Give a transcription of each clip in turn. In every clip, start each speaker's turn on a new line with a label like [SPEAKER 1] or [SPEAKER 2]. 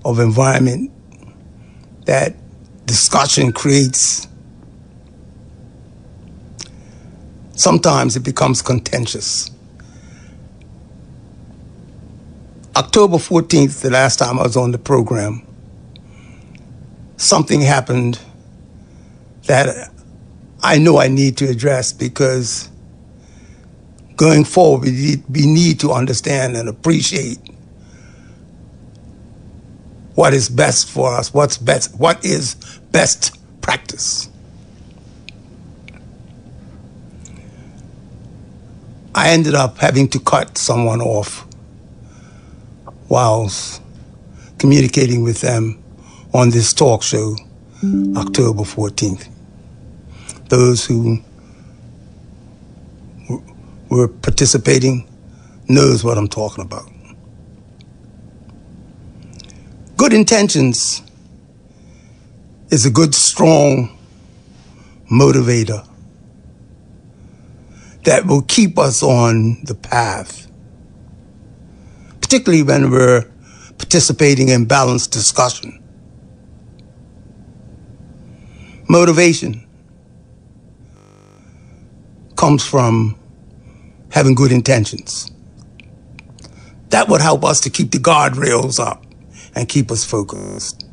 [SPEAKER 1] of environment that discussion creates, sometimes it becomes contentious. October 14th, the last time I was on the program, something happened that I know I need to address, because going forward, we need to understand and appreciate what is best for us, what is best practice. I ended up having to cut someone off whilst communicating with them on this talk show, October 14th. Those who were participating knows what I'm talking about. Good intentions is a good, strong motivator that will keep us on the path, particularly when we're participating in balanced discussion. Motivation comes from having good intentions. That would help us to keep the guardrails up and keep us focused.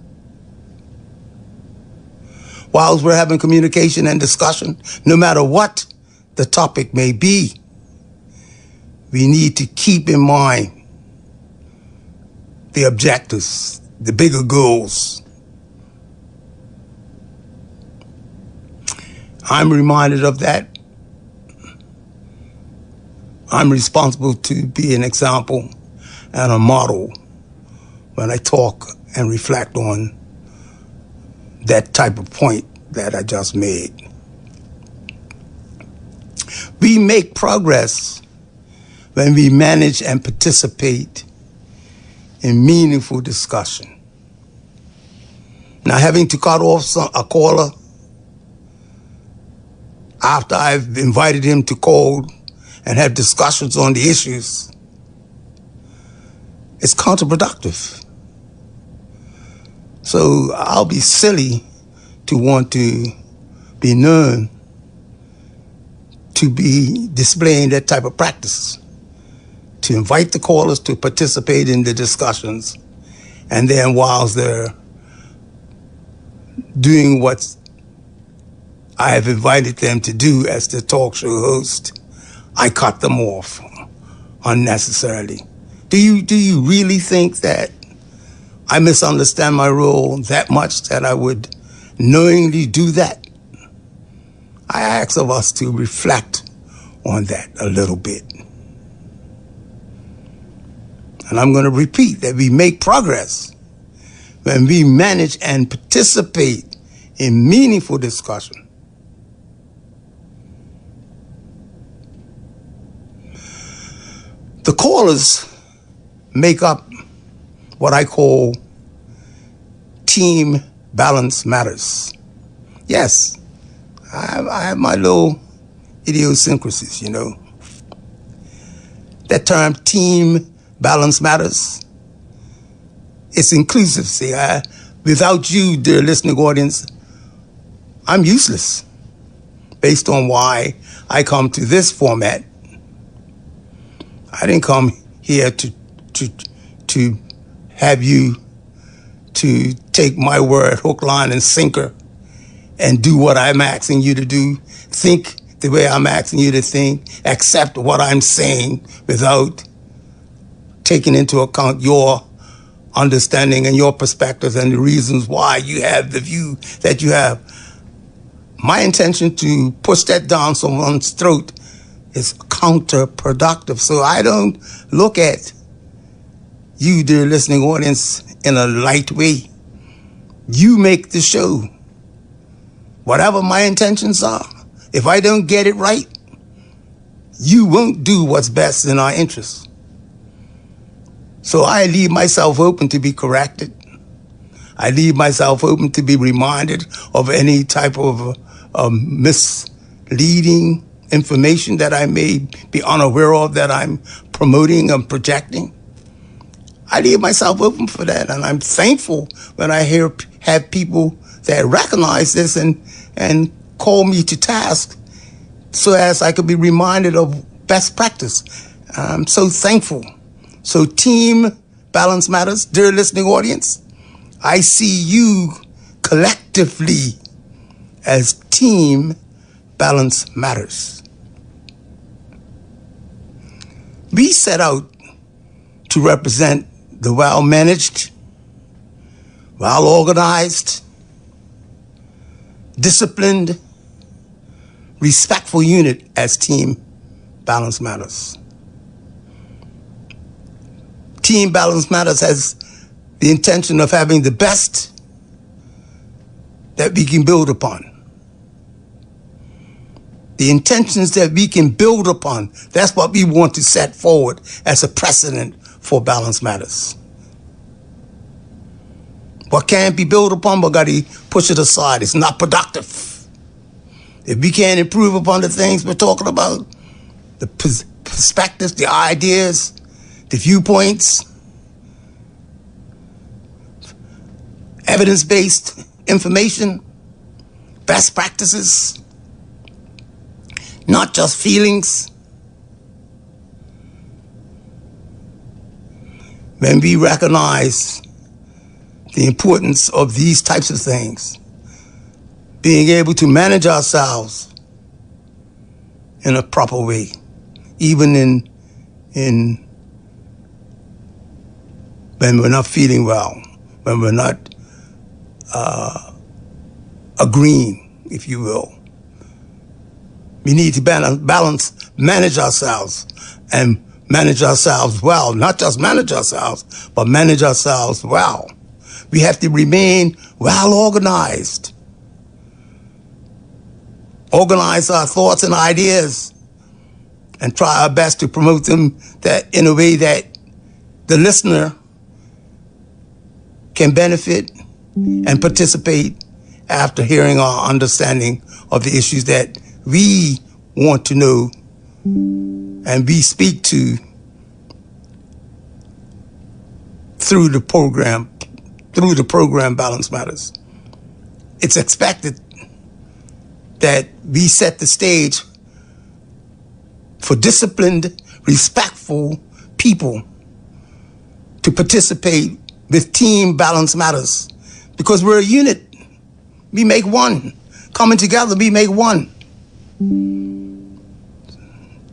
[SPEAKER 1] Whilst we're having communication and discussion, no matter what the topic may be, we need to keep in mind the objectives, the bigger goals. I'm reminded of that. I'm responsible to be an example and a model when I talk and reflect on that type of point that I just made. We make progress when we manage and participate in meaningful discussion. Now, having to cut off a caller after I've invited him to call and have discussions on the issues, it's counterproductive. So I'll be silly to want to be known to be displaying that type of practice, to invite the callers to participate in the discussions, and then whilst they're doing what I have invited them to do as the talk show host, I cut them off unnecessarily. Do you really think that I misunderstand my role that much that I would knowingly do that? I ask of us to reflect on that a little bit. And I'm going to repeat that we make progress when we manage and participate in meaningful discussion. The callers make up what I call team balance matters. Yes, I have my little idiosyncrasies, you know. That term, team balance matters, it's inclusive. See, without you, dear listening audience, I'm useless based on why I come to this format. I didn't come here to have you to take my word hook, line, and sinker and do what I'm asking you to do, think the way I'm asking you to think, accept what I'm saying without taking into account your understanding and your perspectives and the reasons why you have the view that you have. My intention to push that down someone's throat is counterproductive. So I don't look at you, dear listening audience, in a light way. You make the show. Whatever my intentions are, if I don't get it right, you won't do what's best in our interests. So I leave myself open to be corrected. I leave myself open to be reminded of any type of misleading information that I may be unaware of that I'm promoting and projecting. I leave myself open for that, and I'm thankful when I have people that recognize this and call me to task, so as I could be reminded of best practice. I'm so thankful. So team balance matters, dear listening audience. I see you collectively as team balance matters. We set out to represent the well-managed, well-organized, disciplined, respectful unit as team balance matters. Team balance matters has the intention of having the best that we can build upon. The intentions that we can build upon, that's what we want to set forward as a precedent for balance matters. What can't be built upon, we got to push it aside. It's not productive. If we can't improve upon the things we're talking about, the perspectives, the ideas, the viewpoints, evidence-based information, best practices, not just feelings. When we recognize the importance of these types of things, being able to manage ourselves in a proper way, even in when we're not feeling well, when we're not agreeing, if you will. We need to manage ourselves, and manage ourselves well. Not just manage ourselves, but manage ourselves well. We have to remain well organized. Organize our thoughts and ideas and try our best to promote them that in a way that the listener can benefit and participate after hearing our understanding of the issues that we want to know and we speak to through the program Balance Matters. It's expected that we set the stage for disciplined, respectful people to participate with Team Balance Matters, because we're a unit. We make one. Coming together, we make one.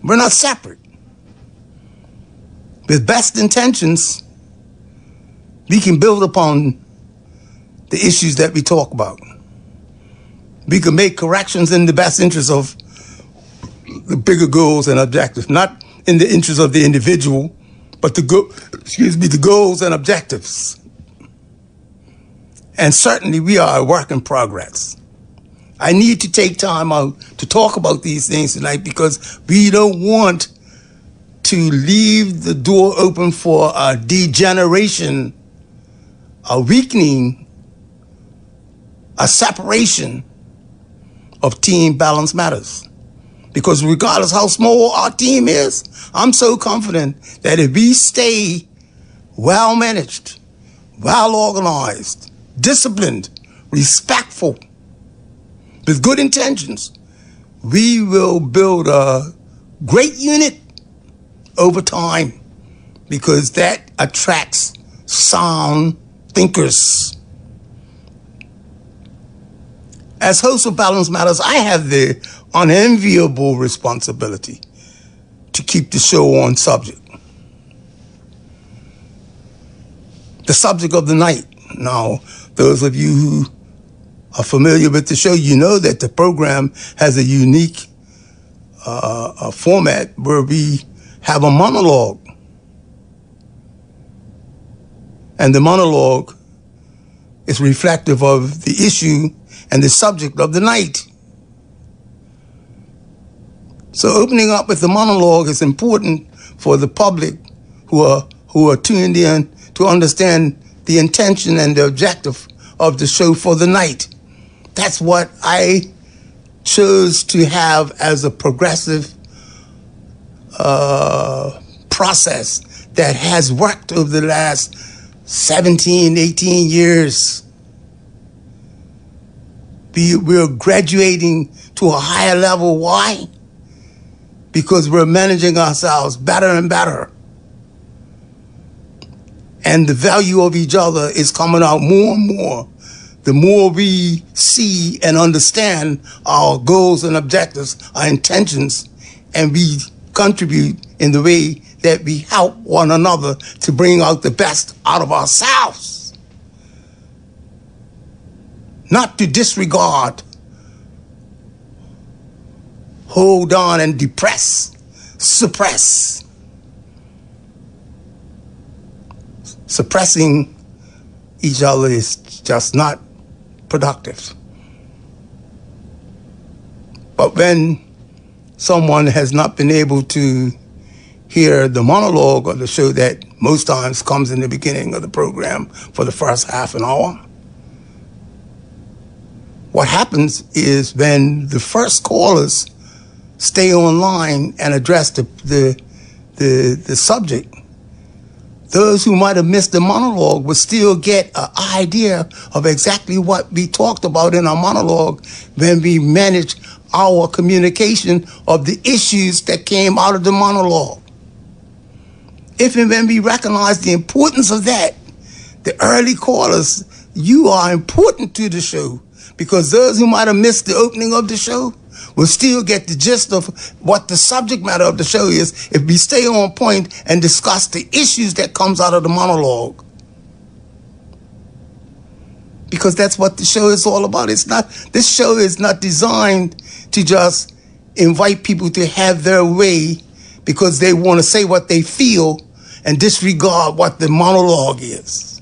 [SPEAKER 1] We're not separate. With best intentions, we can build upon the issues that we talk about. We can make corrections in the best interest of the bigger goals and objectives, not in the interest of the individual, but the goals and objectives. And certainly we are a work in progress. I need to take time out to talk about these things tonight because we don't want to leave the door open for a degeneration, a weakening, a separation of Team Balance Matters. Because regardless how small our team is, I'm so confident that if we stay well managed, well organized, disciplined, respectful, with good intentions, we will build a great unit over time, because that attracts sound thinkers. As host of Balance Matters, I have the unenviable responsibility to keep the show on subject. The subject of the night. Now, those of you who are familiar with the show, you know that the program has a unique format where we have a monologue. And the monologue is reflective of the issue and the subject of the night. So opening up with the monologue is important for the public who are tuned in to understand the intention and the objective of the show for the night. That's what I chose to have as a progressive process that has worked over the last 17, 18 years. We're graduating to a higher level. Why? Because we're managing ourselves better and better. And the value of each other is coming out more and more. The more we see and understand our goals and objectives, our intentions, and we contribute in the way that we help one another to bring out the best out of ourselves. Not to disregard, hold on and depress, suppress. Suppressing each other is just not productive. But when someone has not been able to hear the monologue of the show that most times comes in the beginning of the program for the first half an hour, what happens is when the first callers stay online and address the subject, those who might have missed the monologue will still get an idea of exactly what we talked about in our monologue when we managed our communication of the issues that came out of the monologue. If and when we recognize the importance of that, the early callers, you are important to the show, because those who might have missed the opening of the show will still get the gist of what the subject matter of the show is if we stay on point and discuss the issues that comes out of the monologue. Because that's what the show is all about. This show is not designed to just invite people to have their way because they want to say what they feel and disregard what the monologue is.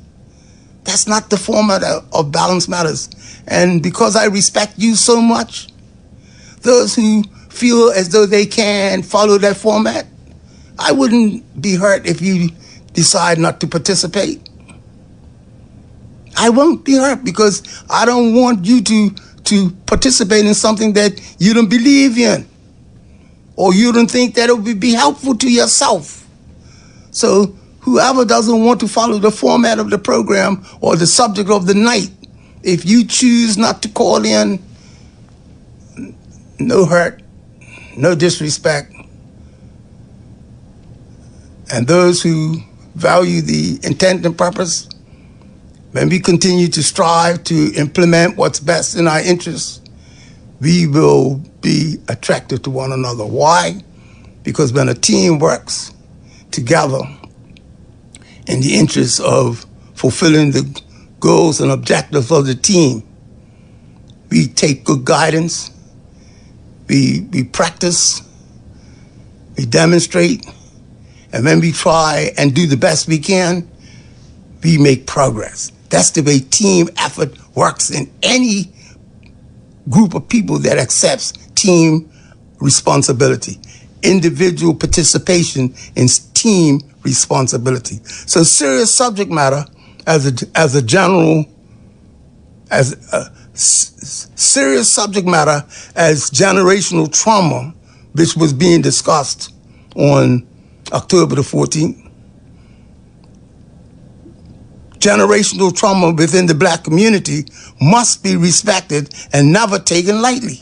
[SPEAKER 1] That's not the format of Balance Matters. And because I respect you so much, those who feel as though they can follow that format, I wouldn't be hurt if you decide not to participate. I won't be hurt because I don't want you to participate in something that you don't believe in or you don't think that it would be helpful to yourself. So whoever doesn't want to follow the format of the program or the subject of the night, if you choose not to call in, no hurt, no disrespect. And those who value the intent and purpose, when we continue to strive to implement what's best in our interests, we will be attracted to one another. Why? Because when a team works together in the interest of fulfilling the goals and objectives of the team, we take good guidance, we practice, we demonstrate, and when we try and do the best we can, we make progress. That's the way team effort works in any group of people that accepts team responsibility, individual participation in team responsibility. So serious subject matter serious subject matter as generational trauma, which was being discussed on October the 14th. Generational trauma within the Black community must be respected and never taken lightly.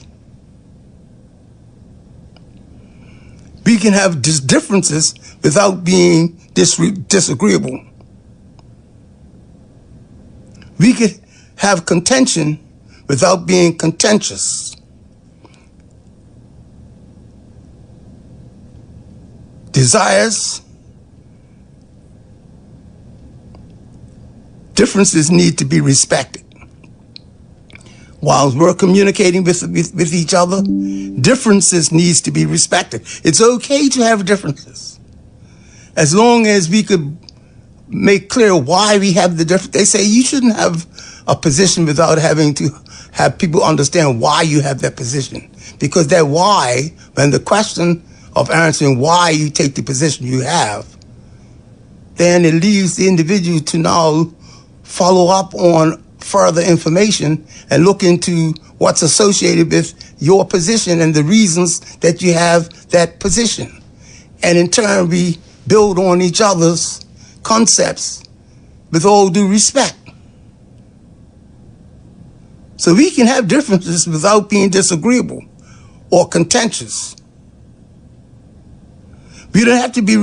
[SPEAKER 1] We can have differences without being disagreeable. We could have contention without being contentious. Desires, differences need to be respected. While we're communicating with each other, differences needs to be respected. It's okay to have differences, as long as we could make clear why we have the difference. They say you shouldn't have a position without having to have people understand why you have that position. Because that why, when the question of answering why you take the position you have, then it leaves the individual to now follow up on further information and look into what's associated with your position and the reasons that you have that position. And in turn, we build on each other's concepts with all due respect. So we can have differences without being disagreeable or contentious. We don't have to be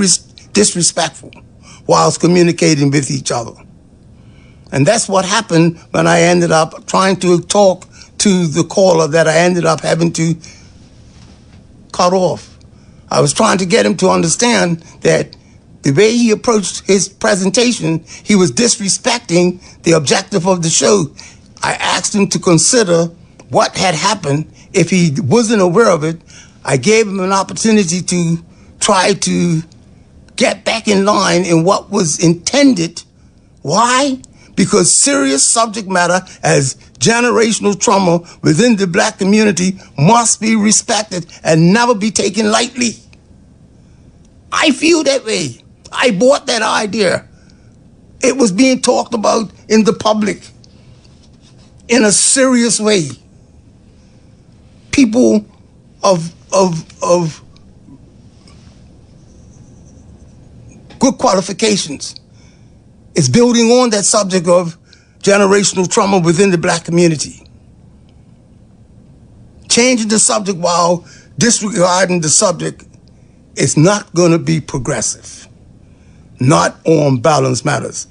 [SPEAKER 1] disrespectful whilst communicating with each other. And that's what happened when I ended up trying to talk to the caller that I ended up having to cut off. I was trying to get him to understand that the way he approached his presentation, he was disrespecting the objective of the show. I asked him to consider what had happened. If he wasn't aware of it, I gave him an opportunity to try to get back in line in what was intended. Why? Because serious subject matter as generational trauma within the black community must be respected and never be taken lightly. I feel that way. I bought that idea. It was being talked about in the public in a serious way. People of good qualifications is building on that subject of generational trauma within the black community. Changing the subject while disregarding the subject is not going to be progressive. Not on Balance Matters.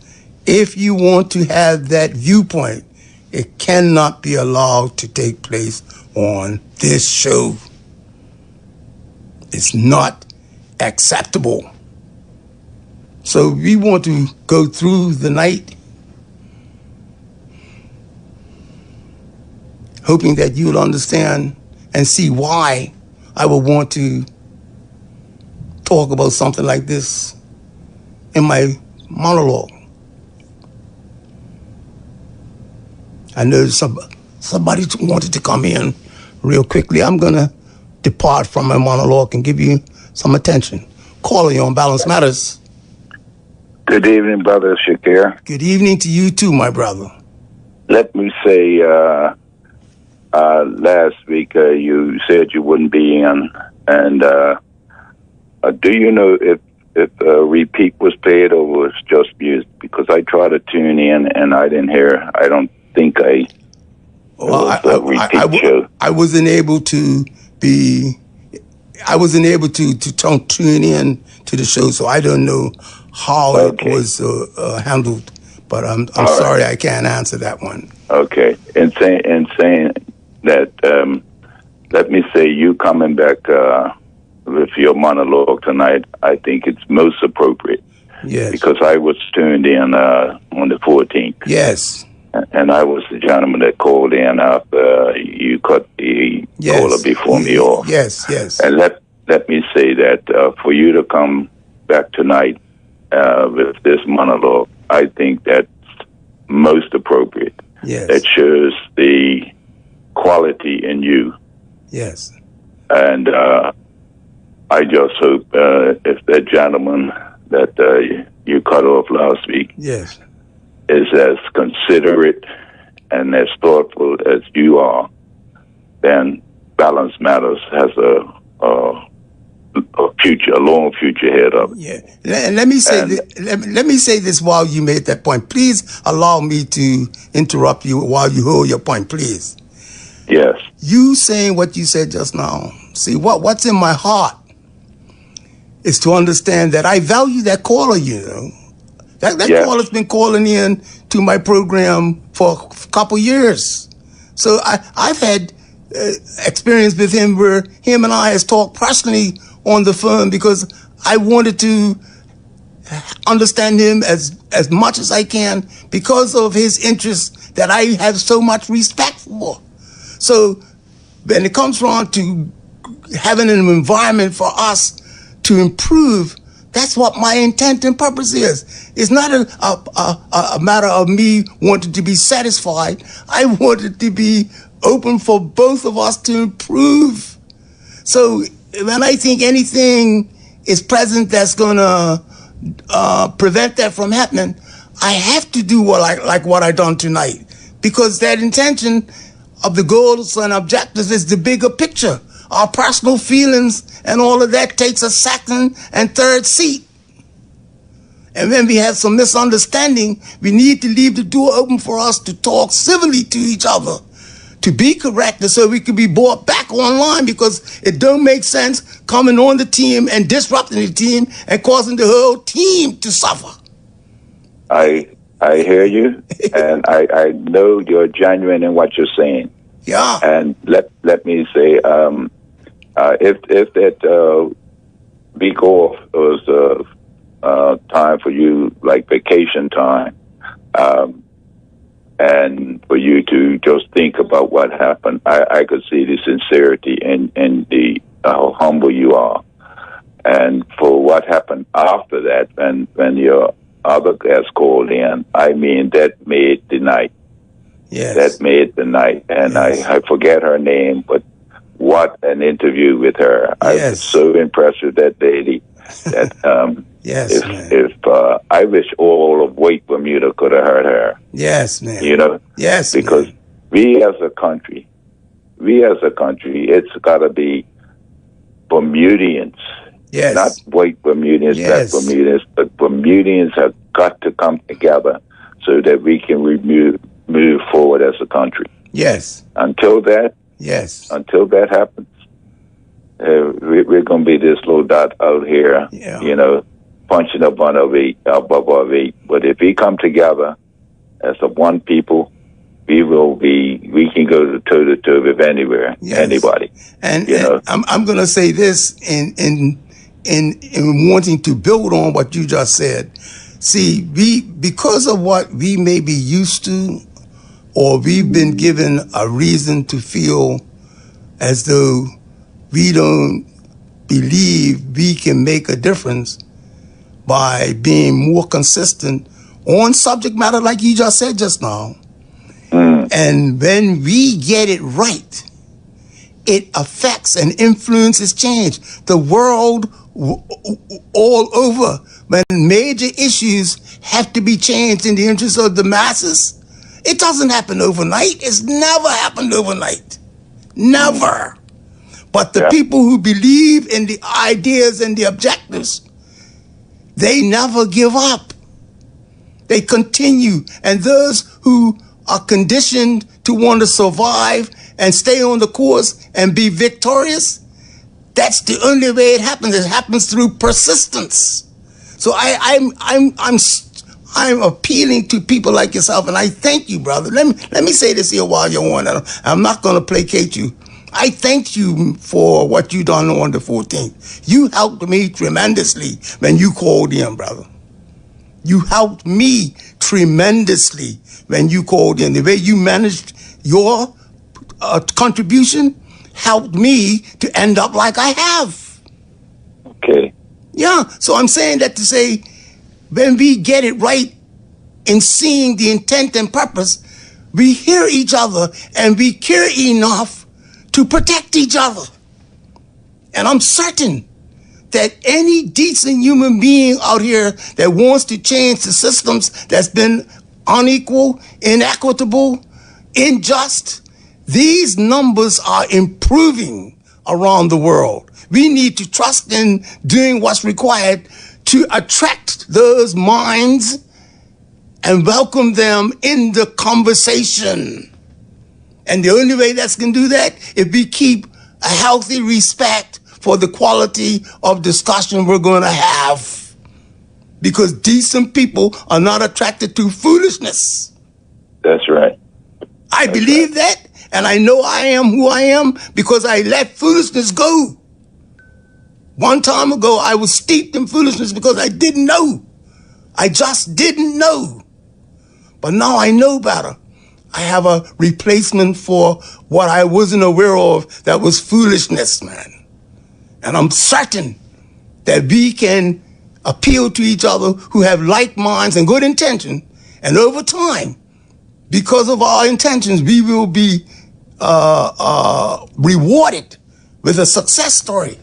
[SPEAKER 1] If you want to have that viewpoint, it cannot be allowed to take place on this show. It's not acceptable. So we want to go through the night hoping that you'll understand and see why I would want to talk about something like this in my monologue. I know somebody wanted to come in real quickly. I'm going to depart from my monologue and give you some attention. Calling you on Balance Matters.
[SPEAKER 2] Good evening, Brother Shakir.
[SPEAKER 1] Good evening to you too, my brother.
[SPEAKER 2] Let me say, last week you said you wouldn't be in, and do you know if a repeat was played or was just music? Because I tried to tune in and I didn't hear. I don't think I.
[SPEAKER 1] I wasn't able to be. I wasn't able to tune in to the show, so I don't know how it was handled. But I'm sorry, I can't answer that one.
[SPEAKER 2] Okay, and saying that, let me say you coming back with your monologue tonight, I think it's most appropriate.
[SPEAKER 1] Yes.
[SPEAKER 2] Because I was tuned in on the 14th.
[SPEAKER 1] Yes.
[SPEAKER 2] And I was the gentleman that called in after you cut the caller before me off.
[SPEAKER 1] Yes, yes.
[SPEAKER 2] And let me say that for you to come back tonight with this monologue, I think that's most appropriate.
[SPEAKER 1] Yes.
[SPEAKER 2] It shows the quality in you.
[SPEAKER 1] Yes.
[SPEAKER 2] And I just hope if that gentleman that you cut off last week
[SPEAKER 1] yes.
[SPEAKER 2] is as considerate and as thoughtful as you are, then Balance Matters has a future, a long future ahead of it.
[SPEAKER 1] Yeah. Let me say this while you made that point. Please allow me to interrupt you while you hold your point, please.
[SPEAKER 2] Yes.
[SPEAKER 1] You saying what you said just now. See, what's in my heart is to understand that I value that caller, you know. That caller's been calling in to my program for a couple years. So I've had experience with him where him and I has talked personally on the phone because I wanted to understand him as much as I can because of his interests that I have so much respect for. So when it comes around to having an environment for us to improve, that's what my intent and purpose is. It's not a matter of me wanting to be satisfied. I wanted to be open for both of us to improve. So when I think anything is present that's going to prevent that from happening, I have to do what I done tonight, because that intention of the goals and objectives is the bigger picture. Our personal feelings and all of that takes a second and third seat. And when we have some misunderstanding, we need to leave the door open for us to talk civilly to each other, to be corrected so we can be brought back online, because it don't make sense coming on the team and disrupting the team and causing the whole team to suffer.
[SPEAKER 2] I hear you, and I know you're genuine in what you're saying.
[SPEAKER 1] Yeah.
[SPEAKER 2] And let me say, if that week off was time for you, like vacation time, and for you to just think about what happened, I could see the sincerity and the how humble you are. And for what happened after that, when your other guest called in, I mean, that made the night.
[SPEAKER 1] Yes.
[SPEAKER 2] That made the night. And yes. I forget her name, but what an interview with her. Yes. I was so impressed with that lady that
[SPEAKER 1] yes,
[SPEAKER 2] if I wish all of Wake Bermuda could have heard her.
[SPEAKER 1] Yes, man.
[SPEAKER 2] You know?
[SPEAKER 1] Yes,
[SPEAKER 2] because
[SPEAKER 1] man.
[SPEAKER 2] we as a country, it's got to be Bermudians.
[SPEAKER 1] Yes.
[SPEAKER 2] Not white Bermudians,
[SPEAKER 1] yes.
[SPEAKER 2] black Bermudians, but Bermudians have got to come together so that we can move forward as a country.
[SPEAKER 1] Yes.
[SPEAKER 2] Until that happens, we're going to be this little dot out here, you know, punching above our weight. But if we come together as a one people, we can go toe to toe with anybody.
[SPEAKER 1] And,
[SPEAKER 2] you know,
[SPEAKER 1] I'm going to say this in wanting to build on what you just said. See, because of what we may be used to, or we've been given a reason to feel as though we don't believe we can make a difference by being more consistent on subject matter like you just said just now. And when we get it right, it affects and influences change. The world all over, when major issues have to be changed in the interest of the masses, it doesn't happen overnight. It's never happened overnight. Never. But the people who believe in the ideas and the objectives, they never give up. They continue. And those who are conditioned to want to survive and stay on the course and be victorious, that's the only way it happens. It happens through persistence. So I'm appealing to people like yourself, and I thank you, brother. Let me say this here while you're on. I'm not going to placate you. I thank you for what you done on the 14th. You helped me tremendously when you called in, brother. You helped me tremendously when you called in. The way you managed your contribution helped me to end up like I have.
[SPEAKER 2] Okay.
[SPEAKER 1] Yeah, so I'm saying that to say, when we get it right in seeing the intent and purpose, we hear each other and we care enough to protect each other. And I'm certain that any decent human being out here that wants to change the systems that's been unequal, inequitable, unjust, these numbers are improving around the world. We need to trust in doing what's required to attract those minds and welcome them in the conversation. And the only way that's going to do that is we keep a healthy respect for the quality of discussion we're going to have. Because decent people are not attracted to foolishness.
[SPEAKER 2] That's right.
[SPEAKER 1] I believe that, and I know I am who I am because I let foolishness go. One time ago, I was steeped in foolishness because I didn't know. I just didn't know. But now I know better. I have a replacement for what I wasn't aware of that was foolishness, man. And I'm certain that we can appeal to each other who have like minds and good intention. And over time, because of our intentions, we will be rewarded with a success story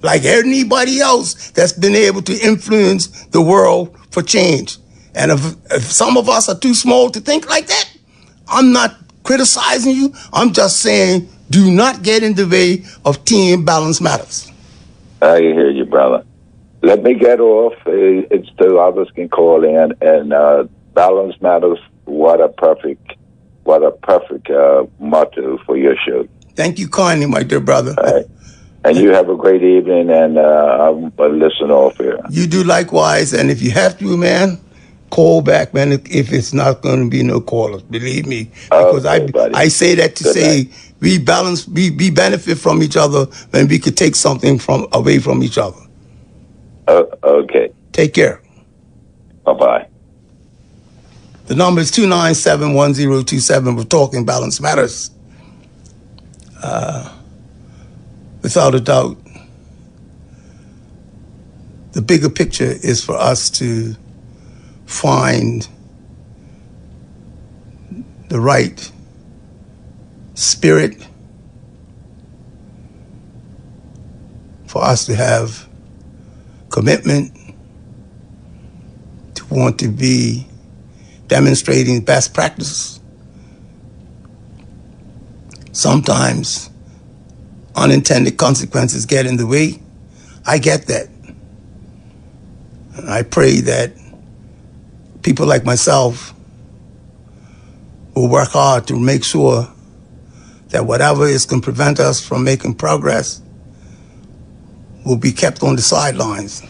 [SPEAKER 1] like anybody else that's been able to influence the world for change. And if some of us are too small to think like that, I'm not criticizing you. I'm just saying, do not get in the way of team balance matters.
[SPEAKER 2] I hear you, brother. let me get off. It's so others can call in. And balance matters. What a perfect motto for your show.
[SPEAKER 1] Thank you kindly, my dear brother.
[SPEAKER 2] All right. And you have a great evening, and I'll listen off here.
[SPEAKER 1] You do likewise, and if you have to, man, call back, man, if it's not going to be no callers. Believe me, because I say that to say we balance, we benefit from each other when we could take something away from each other.
[SPEAKER 2] Okay.
[SPEAKER 1] Take care.
[SPEAKER 2] Bye-bye.
[SPEAKER 1] The number is 297-1027. We're talking Balance Matters. Without a doubt, the bigger picture is for us to find the right spirit, for us to have commitment, to want to be demonstrating best practices. Sometimes unintended consequences get in the way. I get that. And I pray that people like myself will work hard to make sure that whatever is going to prevent us from making progress will be kept on the sidelines.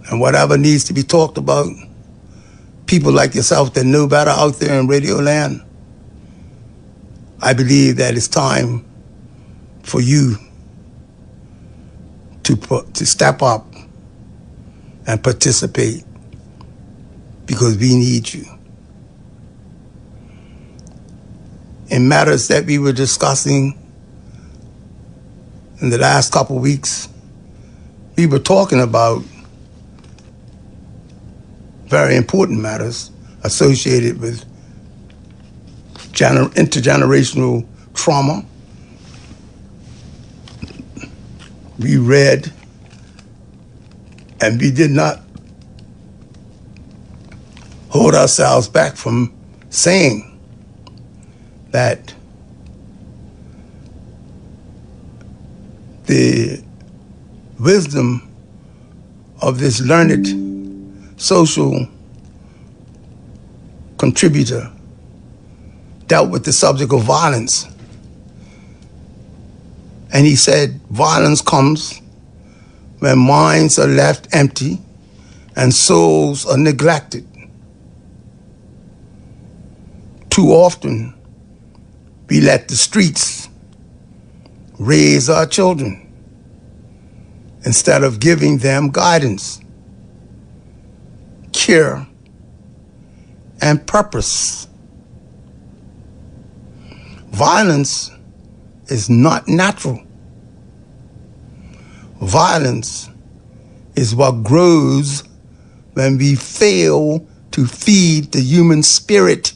[SPEAKER 1] And whatever needs to be talked about, people like yourself that know better out there in radio land, I believe that it's time for you to step up and participate, because we need you. In matters that we were discussing in the last couple of weeks, we were talking about very important matters associated with intergenerational trauma. We read, and we did not hold ourselves back from saying that the wisdom of this learned social contributor dealt with the subject of violence. And he said, violence comes when minds are left empty and souls are neglected. Too often, we let the streets raise our children instead of giving them guidance, care, and purpose. Violence is not natural. Violence is what grows when we fail to feed the human spirit.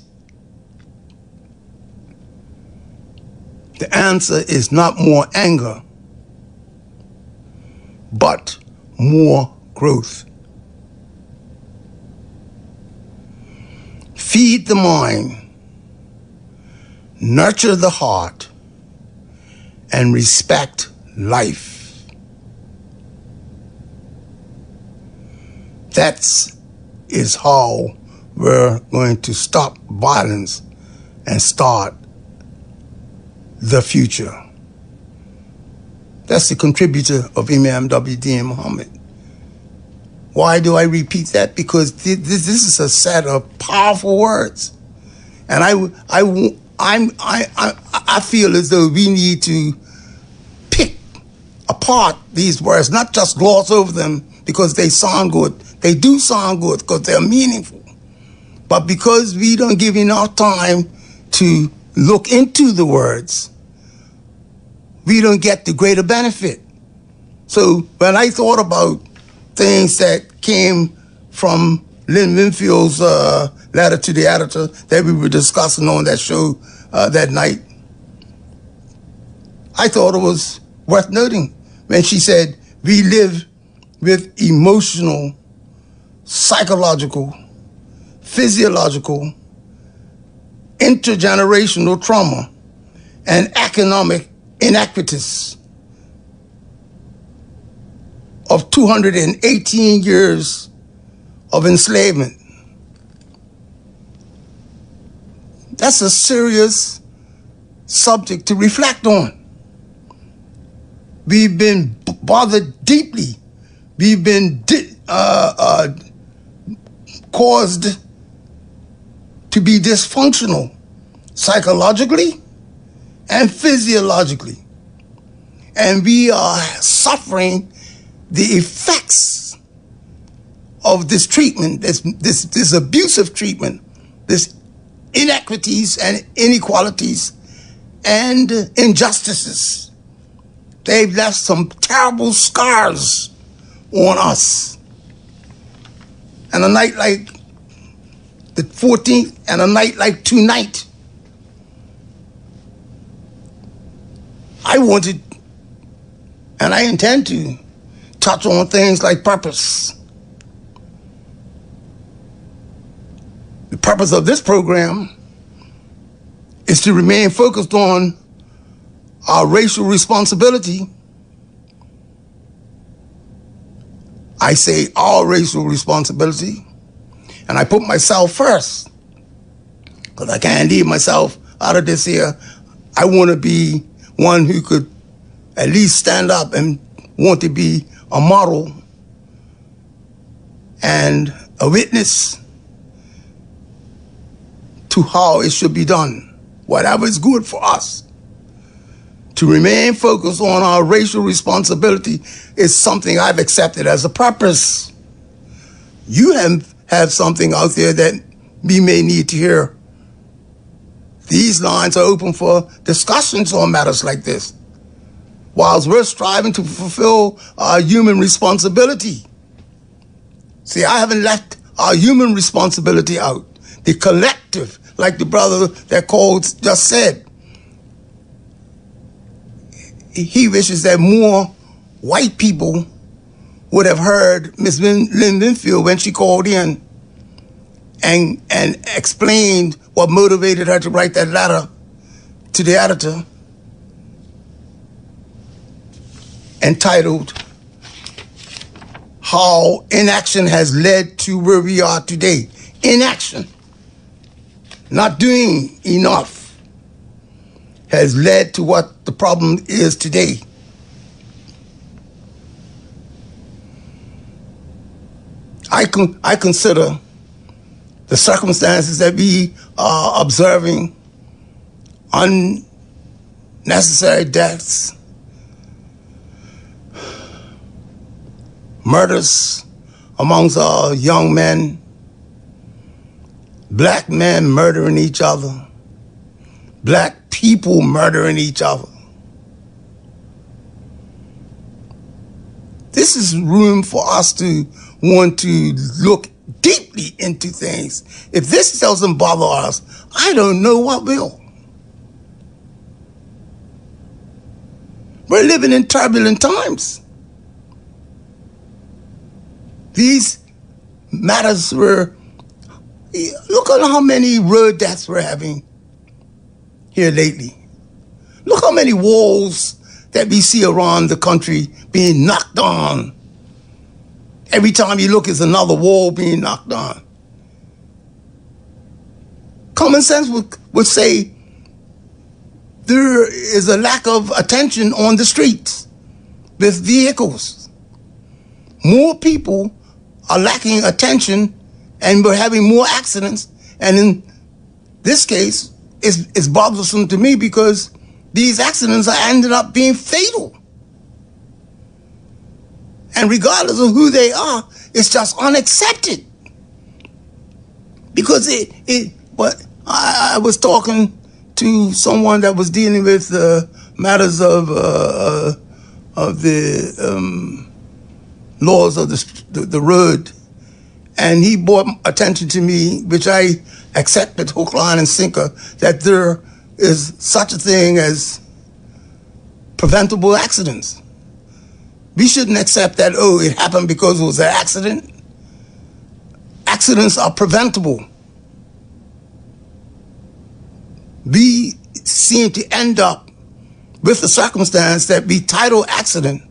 [SPEAKER 1] The answer is not more anger, but more growth. Feed the mind, nurture the heart, and respect life. That is how we're going to stop violence and start the future. That's the contributor of Imam W.D. Muhammad. Why do I repeat that? Because this is a set of powerful words, and I feel as though we need to pick apart these words, not just gloss over them because they sound good. They do sound good because they're meaningful, but because we don't give enough time to look into the words, we don't get the greater benefit. So when I thought about things that came from Lynn Winfield's letter to the editor that we were discussing on that show that night, I thought it was worth noting when she said, we live with emotional, psychological, physiological, intergenerational trauma, and economic inequities of 218 years of enslavement. That's a serious subject to reflect on. We've been bothered deeply. We've been caused to be dysfunctional psychologically and physiologically. And we are suffering the effects of this treatment, this abusive treatment, this inequities and inequalities and injustices. They've left some terrible scars on us. And a night like the 14th and a night like tonight, I wanted, and I intend to, touch on things like purpose. The purpose of this program is to remain focused on our racial responsibility. I say our racial responsibility, and I put myself first, because I can't leave myself out of this here. I want to be one who could at least stand up and want to be a model and a witness to how it should be done, whatever is good for us. To remain focused on our racial responsibility is something I've accepted as a purpose. You have something out there that we may need to hear. These lines are open for discussions on matters like this, whilst we're striving to fulfill our human responsibility. See, I haven't left our human responsibility out. The collective, like the brother that called just said, he wishes that more white people would have heard Ms. Lynn Linfield when she called in and explained what motivated her to write that letter to the editor entitled How Inaction Has Led to Where We Are Today. Inaction, not doing enough, has led to what the problem is today. I consider the circumstances that we are observing, unnecessary deaths, murders amongst our young men, black men murdering each other, black people murdering each other. This is room for us to want to look deeply into things. If this doesn't bother us, I don't know what will. We're living in turbulent times. These matters were, look at how many road deaths we're having here lately. Look how many walls that we see around the country being knocked on. Every time you look, it's another wall being knocked on. Common sense would say there is a lack of attention on the streets with vehicles. More people are lacking attention and we're having more accidents. And in this case, it's bothersome to me because these accidents are ended up being fatal. And regardless of who they are, it's just unaccepted. Because I was talking to someone that was dealing with matters of the laws of the road, and he brought attention to me, which I accepted hook, line, and sinker, that there is such a thing as preventable accidents. We shouldn't accept that, oh, it happened because it was an accident. Accidents are preventable. We seem to end up with the circumstance that we title accident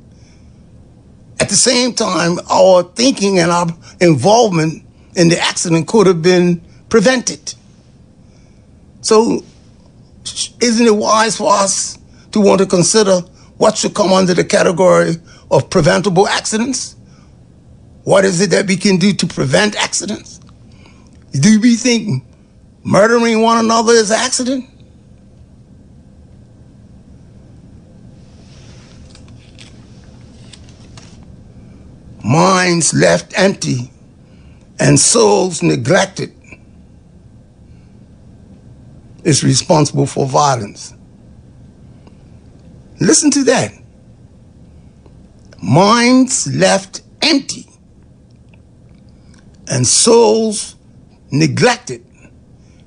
[SPEAKER 1] at At the same time, our thinking and our involvement in the accident could have been prevented. So isn't it wise for us to want to consider what should come under the category of preventable accidents? What is it that we can do to prevent accidents? Do we think murdering one another is an accident? Minds left empty and souls neglected is responsible for violence. Listen to that. Minds left empty and souls neglected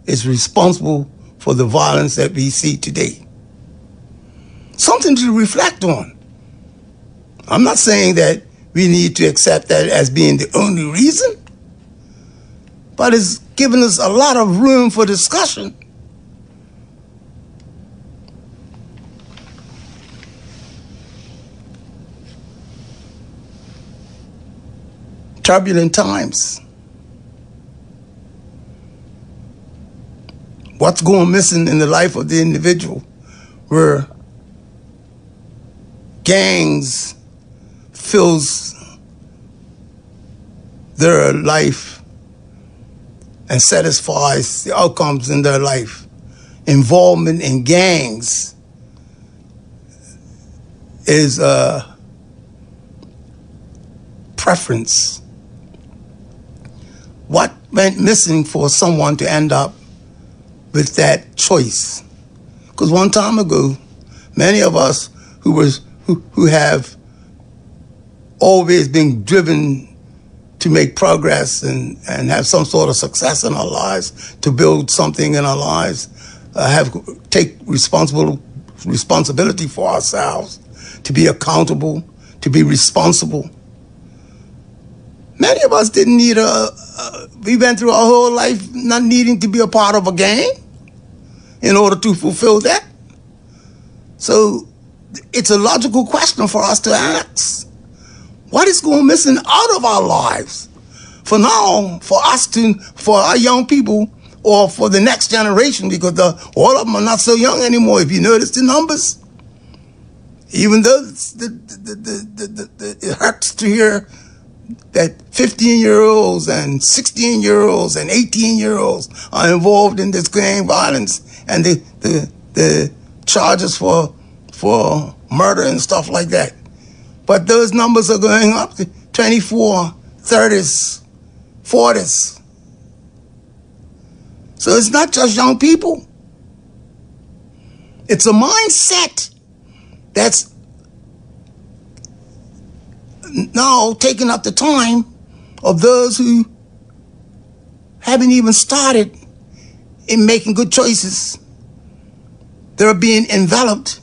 [SPEAKER 1] is responsible for the violence that we see today. Something to reflect on. I'm not saying that we need to accept that as being the only reason, but it's given us a lot of room for discussion. Turbulent times. What's going missing in the life of the individual where gangs fills their life and satisfies the outcomes in their life. Involvement in gangs is a preference. What went missing for someone to end up with that choice? Because one time ago, many of us who have always been driven to make progress and have some sort of success in our lives, to build something in our lives, take responsibility for ourselves, to be accountable, to be responsible. Many of us didn't need we went through our whole life not needing to be a part of a gang in order to fulfill that. So it's a logical question for us to ask. What is going missing out of our lives for now, for our young people, or for the next generation? Because all of them are not so young anymore. If you notice the numbers, even though it hurts to hear that 15-year-olds and 16-year-olds and 18-year-olds are involved in this gang violence and the charges for murder and stuff like that. But those numbers are going up to 24, 30s, 40s. So it's not just young people. It's a mindset that's now taking up the time of those who haven't even started in making good choices. They're being enveloped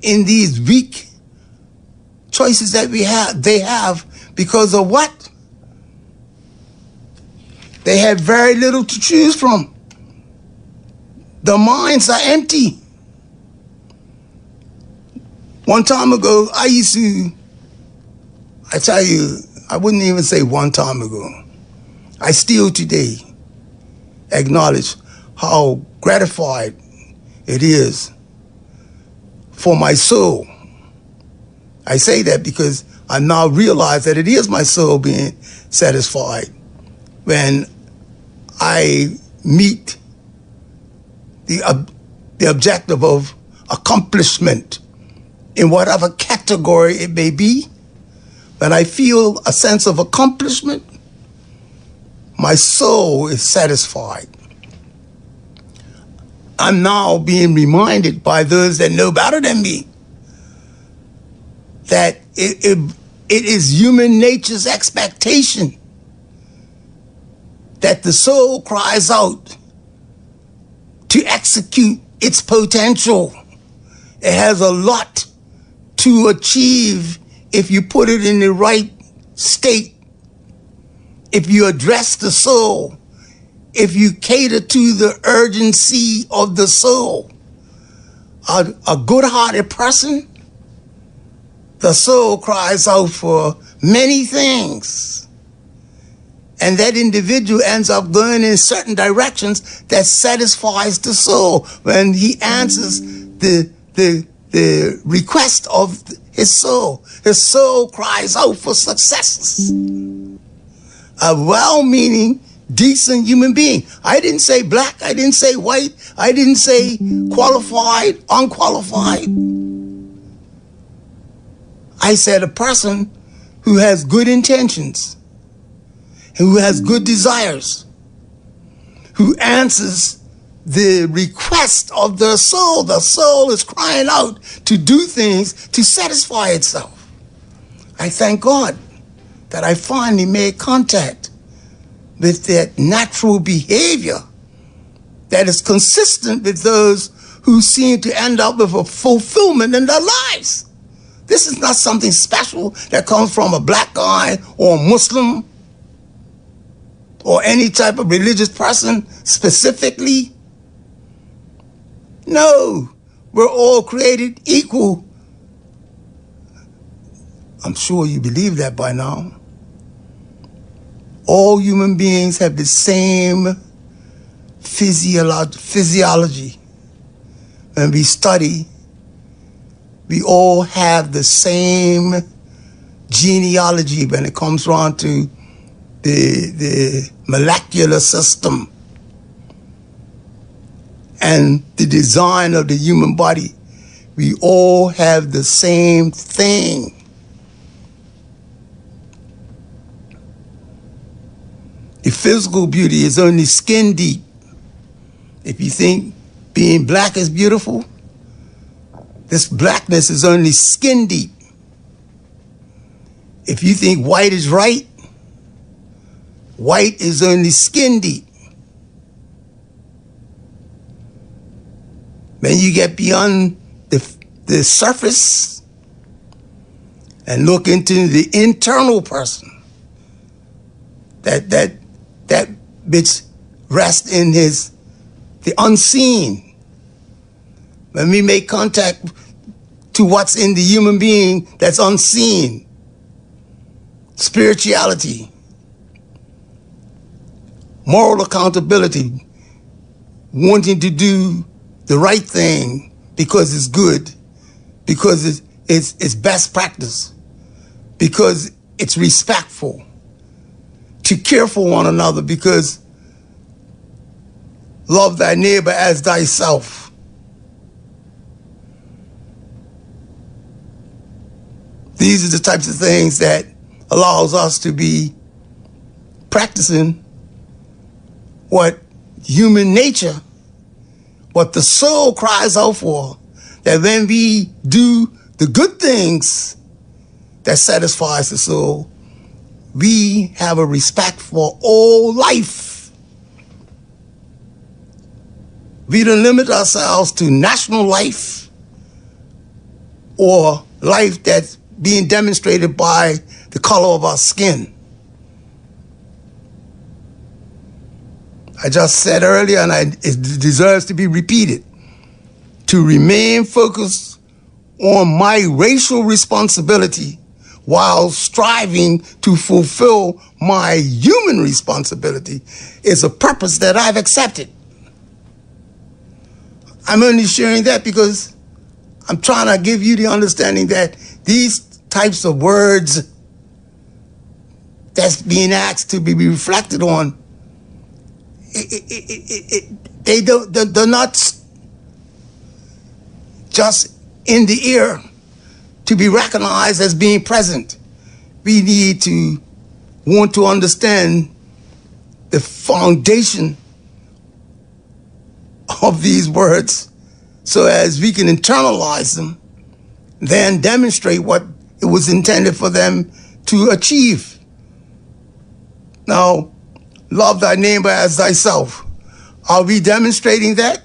[SPEAKER 1] in these weak choices that they have because of what? They have very little to choose from. The minds are empty. One time ago, I tell you, I wouldn't even say one time ago. I still today acknowledge how gratified it is for my soul. I say that because I now realize that it is my soul being satisfied when I meet the objective of accomplishment in whatever category it may be. When I feel a sense of accomplishment, my soul is satisfied. I'm now being reminded by those that know better than me that it is human nature's expectation that the soul cries out to execute its potential. It has a lot to achieve if you put it in the right state, if you address the soul, if you cater to the urgency of the soul. A good-hearted person the soul cries out for many things. And that individual ends up going in certain directions that satisfies the soul when he answers the request of his soul. His soul cries out for successes. A well-meaning, decent human being. I didn't say black. I didn't say white. I didn't say qualified, unqualified. I said a person who has good intentions, who has good desires, who answers the request of the soul. The soul is crying out to do things to satisfy itself. I thank God that I finally made contact with that natural behavior that is consistent with those who seem to end up with a fulfillment in their lives. This is not something special that comes from a black guy or a Muslim or any type of religious person specifically. No, we're all created equal. I'm sure you believe that by now. All human beings have the same physiology. When we study, we all have the same genealogy when it comes around to the molecular system and the design of the human body. We all have the same thing. The physical beauty is only skin deep. If you think being black is beautiful, this blackness is only skin deep. If you think white is right, white is only skin deep. When you get beyond the surface and look into the internal person, that which rests in the unseen. When we make contact to what's in the human being that's unseen, spirituality, moral accountability, wanting to do the right thing because it's good, because it's best practice, because it's respectful, to care for one another, because love thy neighbor as thyself. These are the types of things that allows us to be practicing what human nature, what the soul cries out for, that when we do the good things that satisfies the soul, we have a respect for all life. We don't limit ourselves to national life or life that's being demonstrated by the color of our skin. I just said earlier, and it deserves to be repeated, to remain focused on my racial responsibility while striving to fulfill my human responsibility is a purpose that I've accepted. I'm only sharing that because I'm trying to give you the understanding that these types of words that's being asked to be reflected on, they're not just in the ear to be recognized as being present. We need to want to understand the foundation of these words so as we can internalize them, then demonstrate what it was intended for them to achieve. Now, love thy neighbor as thyself. Are we demonstrating that?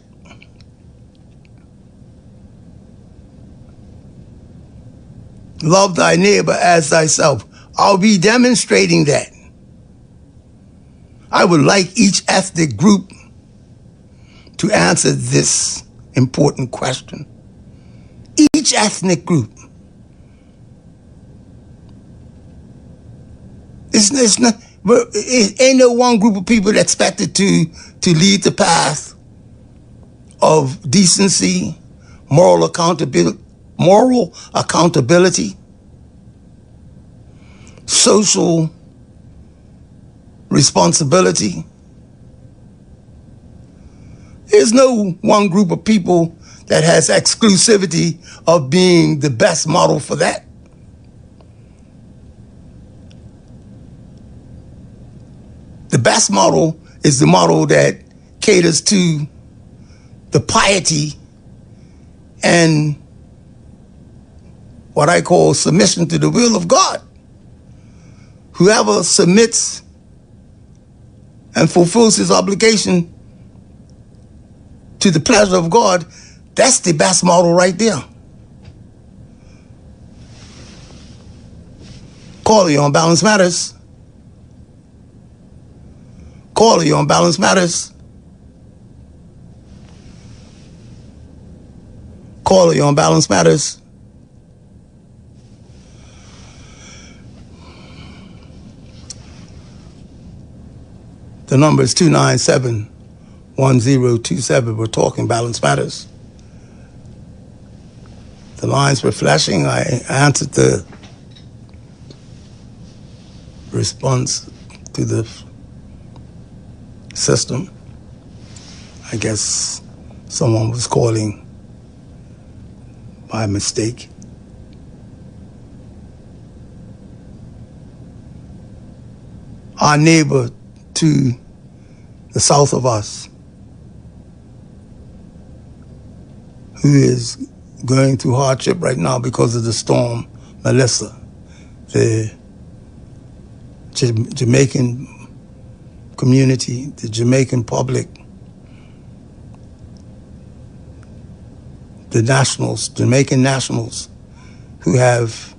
[SPEAKER 1] Love thy neighbor as thyself. Are we demonstrating that? I would like each ethnic group to answer this important question. Each ethnic group. It's not. But it ain't no one group of people expected to lead the path of decency, moral accountability, social responsibility. There's no one group of people that has exclusivity of being the best model for that. The best model is the model that caters to the piety and what I call submission to the will of God. Whoever submits and fulfills his obligation to the pleasure of God, that's the best model right there. Call you on Balance Matters. Call you on Balance Matters. Call you on Balance Matters. The number is 297-1027. We're talking Balance Matters. The lines were flashing. I answered the response to the system. I guess someone was calling by mistake. Our neighbor to the south of us, who is going through hardship right now because of the storm Melissa, the Jamaican community, the Jamaican public, the nationals, Jamaican nationals, who have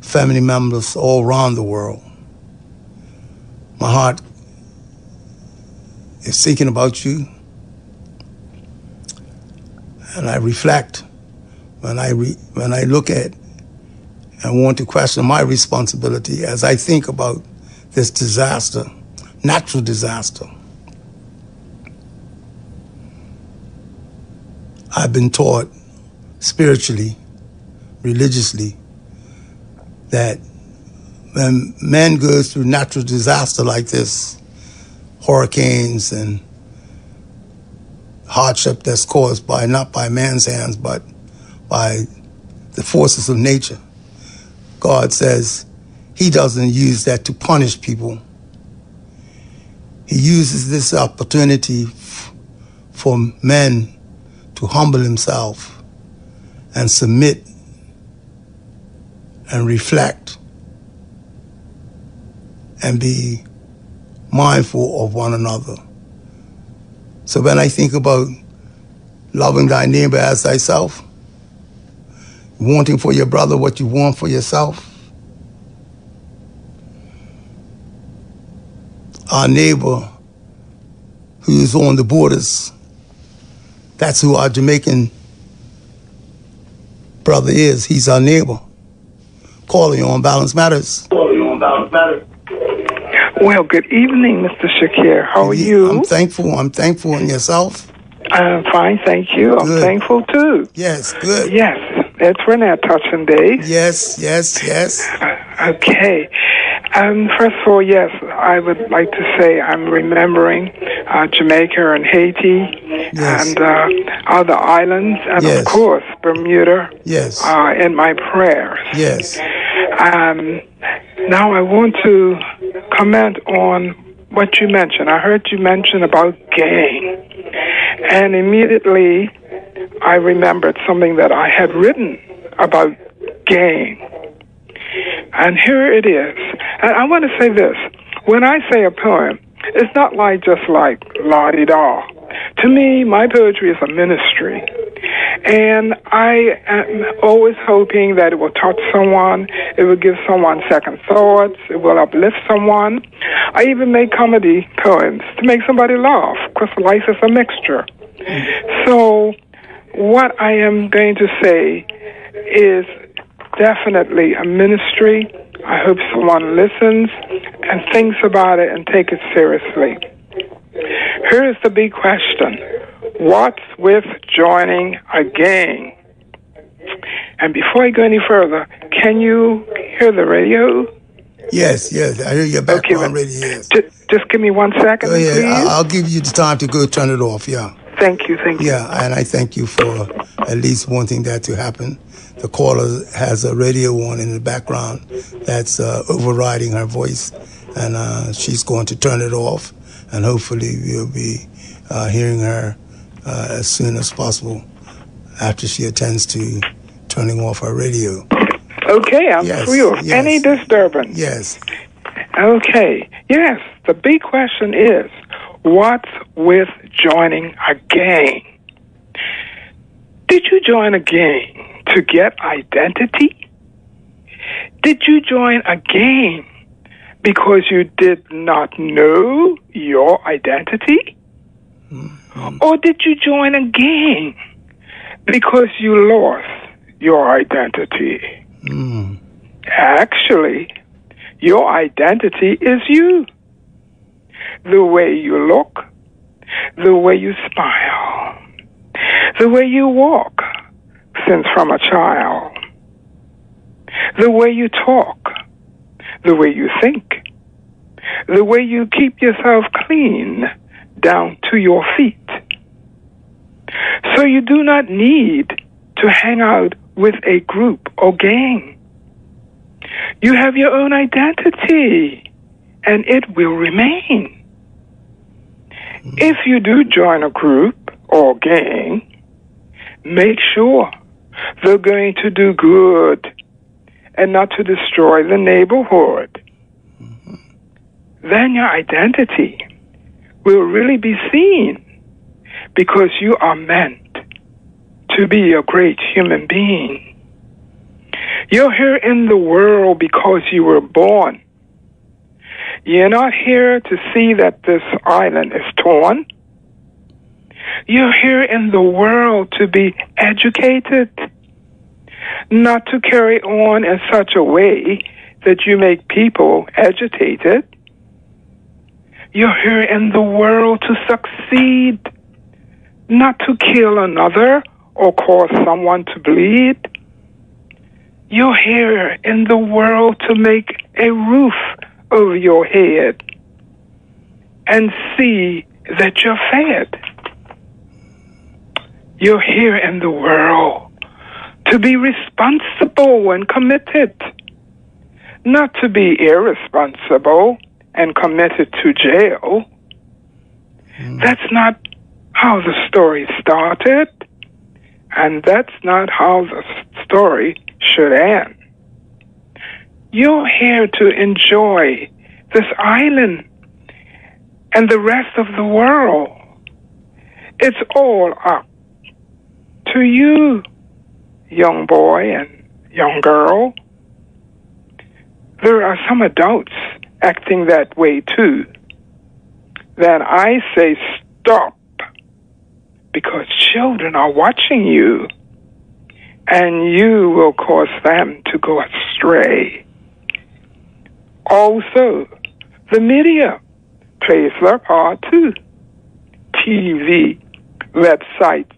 [SPEAKER 1] family members all around the world. My heart is thinking about you, and I reflect when I look at and want to question my responsibility as I think about this disaster, natural disaster. I've been taught spiritually, religiously, that when man goes through natural disaster like this, hurricanes and hardship that's caused by not by man's hands, but by the forces of nature, God says he doesn't use that to punish people. He uses this opportunity for men to humble himself and submit and reflect and be mindful of one another. So when I think about loving thy neighbor as thyself, wanting for your brother what you want for yourself, our neighbor who is on the borders, that's who our Jamaican brother is. He's our neighbor. Calling you on Balance Matters.
[SPEAKER 3] Well, good evening, Mr. Shakir. How are you?
[SPEAKER 1] I'm thankful. And yourself?
[SPEAKER 3] I'm fine, thank you. I'm
[SPEAKER 1] Good.
[SPEAKER 3] thankful, too.
[SPEAKER 1] Yes, good.
[SPEAKER 3] Yes, it's Renee touching days.
[SPEAKER 1] Yes.
[SPEAKER 3] Okay. First of all, yes, I would like to say I'm remembering Jamaica and Haiti and other islands, and of course, Bermuda in my prayers.
[SPEAKER 1] Yes.
[SPEAKER 3] Now I want to comment on what you mentioned. I heard you mention about gang. And immediately I remembered something that I had written about gang. And here it is. And I want to say this. When I say a poem, it's not just like la-di-da. To me, my poetry is a ministry. And I am always hoping that it will touch someone, it will give someone second thoughts, it will uplift someone. I even make comedy poems to make somebody laugh, because life is a mixture. So what I am going to say is definitely a ministry I hope someone listens and thinks about it and take it seriously. Here's the big question. What's with joining a gang? And before I go any further, can you hear the radio?
[SPEAKER 1] Yes, I hear your background radio, yes.
[SPEAKER 3] Just give me 1 second,
[SPEAKER 1] Go ahead.
[SPEAKER 3] please.
[SPEAKER 1] I'll give you the time to go turn it off, yeah.
[SPEAKER 3] Thank you.
[SPEAKER 1] Yeah, and I thank you for at least wanting that to happen. The caller has a radio on in the background that's overriding her voice, and she's going to turn it off, and hopefully we'll be hearing her as soon as possible after she attends to turning off her radio.
[SPEAKER 3] Okay, I'm free of any disturbance.
[SPEAKER 1] Yes.
[SPEAKER 3] Okay, yes, the big question is, what's with joining a gang? Did you join a gang to get identity? Did you join a gang because you did not know your identity? Mm-hmm. Or did you join a gang because you lost your identity?
[SPEAKER 1] Mm.
[SPEAKER 3] Actually, your identity is you. The way you look, the way you smile, the way you walk since from a child, the way you talk, the way you think, the way you keep yourself clean down to your feet. So you do not need to hang out with a group or gang. You have your own identity, and it will remain. If you do join a group or gang, make sure they're going to do good and not to destroy the neighborhood. Mm-hmm. Then your identity will really be seen, because you are meant to be a great human being. You're here in the world because you were born. You're not here to see that this island is torn. You're here in the world to be educated, not to carry on in such a way that you make people agitated. You're here in the world to succeed, not to kill another or cause someone to bleed. You're here in the world to make a roof over your head and see that you're fed. You're here in the world to be responsible and committed, not to be irresponsible and committed to jail. That's not how the story started, and that's not how the story should end. You're here to enjoy this island and the rest of the world. It's all up to you, young boy and young girl. There are some adults acting that way too. Then I say stop, because children are watching you, and you will cause them to go astray. Also, the media plays their part too. TV, websites,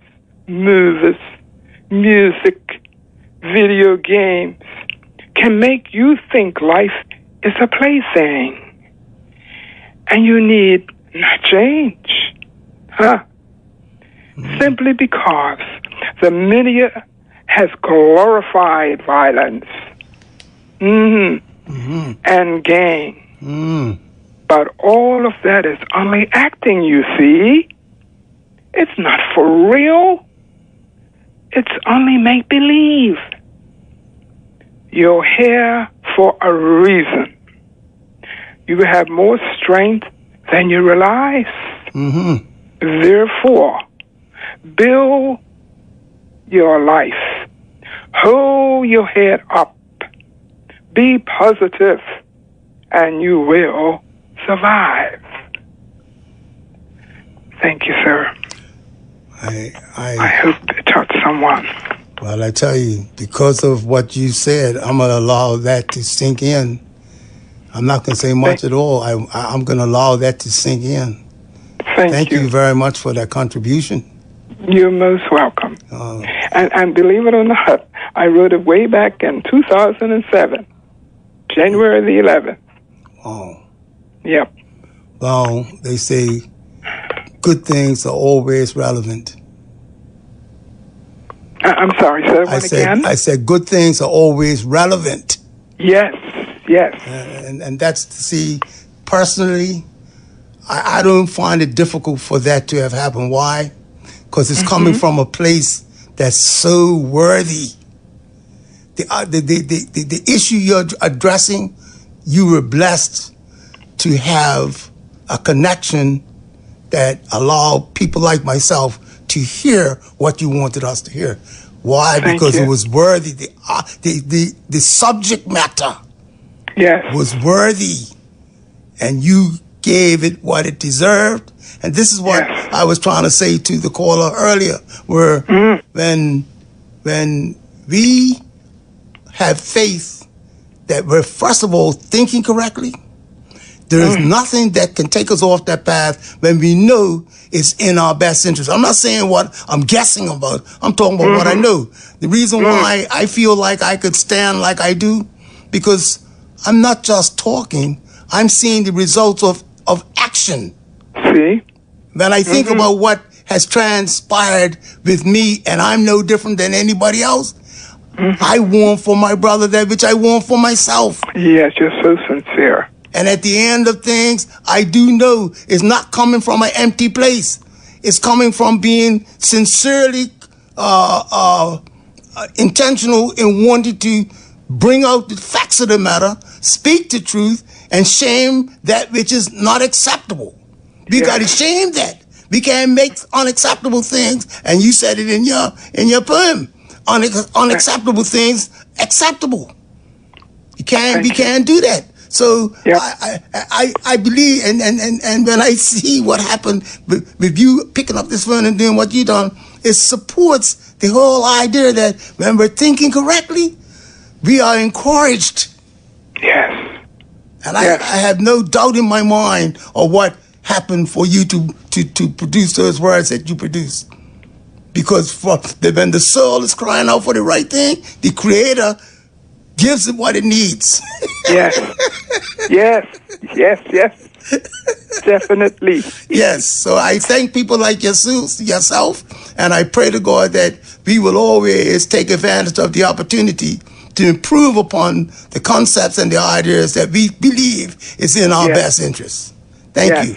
[SPEAKER 3] movies, music, video games can make you think life is a plaything, and you need not change. Simply because the media has glorified violence and gang. But all of that is only acting, you see. It's not for real. It's only make-believe. You're here for a reason. You have more strength than you realize. Therefore, build your life. Hold your head up. Be positive, and you will survive. Thank you, sir. I hope it taught someone.
[SPEAKER 1] Well, I tell you, because of what you said, I'm going to allow that to sink in. I'm not going to say much at all. I'm going to allow that to sink in.
[SPEAKER 3] Thank you.
[SPEAKER 1] You very much for that contribution.
[SPEAKER 3] You're most welcome. And believe it or not, I wrote it way back in 2007, January the 11th.
[SPEAKER 1] Oh.
[SPEAKER 3] Yep.
[SPEAKER 1] Well, they say good things are always relevant.
[SPEAKER 3] I'm sorry, say that again?
[SPEAKER 1] I said good things are always relevant.
[SPEAKER 3] Yes.
[SPEAKER 1] And that's, see, personally, I don't find it difficult for that to have happened. Why? Because it's coming from a place that's so worthy. The issue you're addressing, you were blessed to have a connection that allowed people like myself to hear what you wanted us to hear. Why? Because it was worthy. The subject matter was worthy, and you gave it what it deserved. And this is what I was trying to say to the caller earlier, where when we have faith that we're, first of all, thinking correctly, there is nothing that can take us off that path when we know it's in our best interest. I'm not saying what I'm guessing about. I'm talking about what I know. The reason why I feel like I could stand like I do, because I'm not just talking, I'm seeing the results of action.
[SPEAKER 3] See?
[SPEAKER 1] When I think about what has transpired with me, and I'm no different than anybody else, I want for my brother that which I want for myself.
[SPEAKER 3] Yes, you're so sincere.
[SPEAKER 1] And at the end of things, I do know it's not coming from an empty place. It's coming from being sincerely intentional in wanting to bring out the facts of the matter, speak the truth, and shame that which is not acceptable. We got to shame that. We can't make unacceptable things, and you said it in your poem. Unacceptable things acceptable. We can't do that. So I believe, and when I see what happened with you picking up this phone and doing what you done, it supports the whole idea that when we're thinking correctly, we are encouraged.
[SPEAKER 3] Yes.
[SPEAKER 1] And I have no doubt in my mind of what happened for you to produce those words that you produced. Because when the soul is crying out for the right thing, the Creator gives it what it needs.
[SPEAKER 3] Yes. Definitely.
[SPEAKER 1] Yes. So I thank people like yourself, and I pray to God that we will always take advantage of the opportunity to improve upon the concepts and the ideas that we believe is in our best interest. Thank you.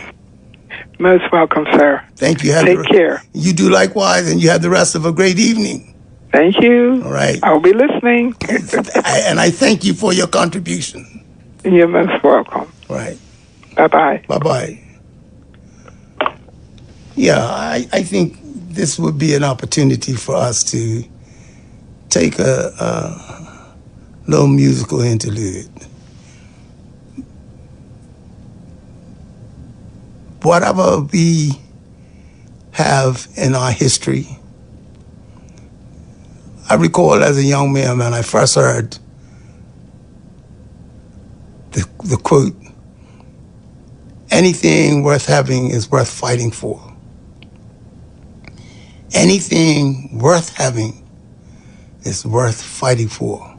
[SPEAKER 3] Most welcome, sir.
[SPEAKER 1] Thank you.
[SPEAKER 3] Take care.
[SPEAKER 1] You do likewise, and you have the rest of a great evening.
[SPEAKER 3] Thank you.
[SPEAKER 1] All right.
[SPEAKER 3] I'll be listening.
[SPEAKER 1] And I thank you for your contribution.
[SPEAKER 3] You're most welcome.
[SPEAKER 1] All right.
[SPEAKER 3] Bye-bye.
[SPEAKER 1] Bye-bye. Yeah, I think this would be an opportunity for us to take a little musical interlude. Whatever we have in our history, I recall as a young man when I first heard the quote, anything worth having is worth fighting for. Anything worth having is worth fighting for.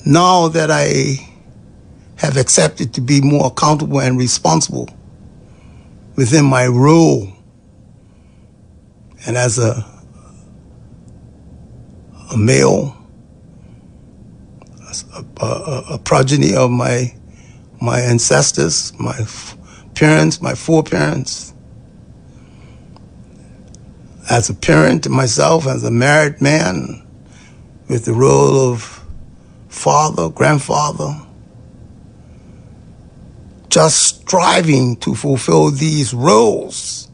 [SPEAKER 1] Now that I have accepted to be more accountable and responsible within my role, and as a male, a progeny of my ancestors, my parents, my foreparents, as a parent to myself, as a married man with the role of father, grandfather, just striving to fulfill these roles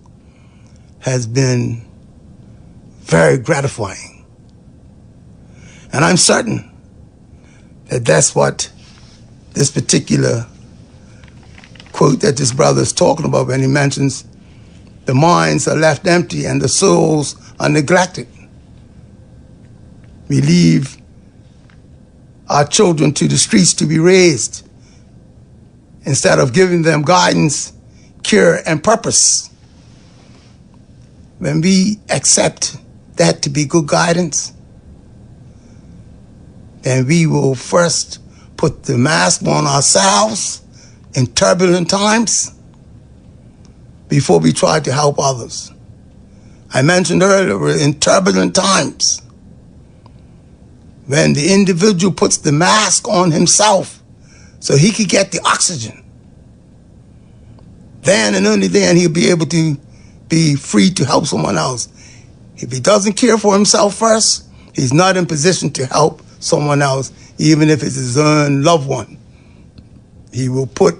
[SPEAKER 1] has been very gratifying. And I'm certain that that's what this particular quote that this brother is talking about when he mentions the minds are left empty and the souls are neglected. We leave our children to the streets to be raised instead of giving them guidance, care, and purpose. When we accept that to be good guidance, then we will first put the mask on ourselves in turbulent times before we try to help others. I mentioned earlier, we're in turbulent times. When the individual puts the mask on himself so he can get the oxygen, then and only then he'll be able to be free to help someone else. If he doesn't care for himself first, he's not in position to help someone else, even if it's his own loved one. He will put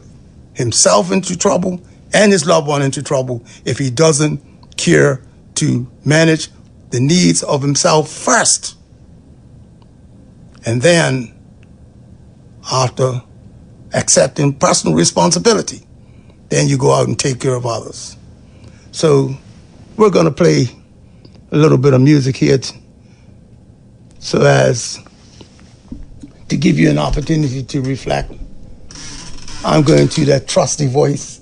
[SPEAKER 1] himself into trouble and his loved one into trouble if he doesn't care to manage the needs of himself first. And then, after accepting personal responsibility, then you go out and take care of others. So we're going to play a little bit of music here so as to give you an opportunity to reflect. I'm going to that trusty voice.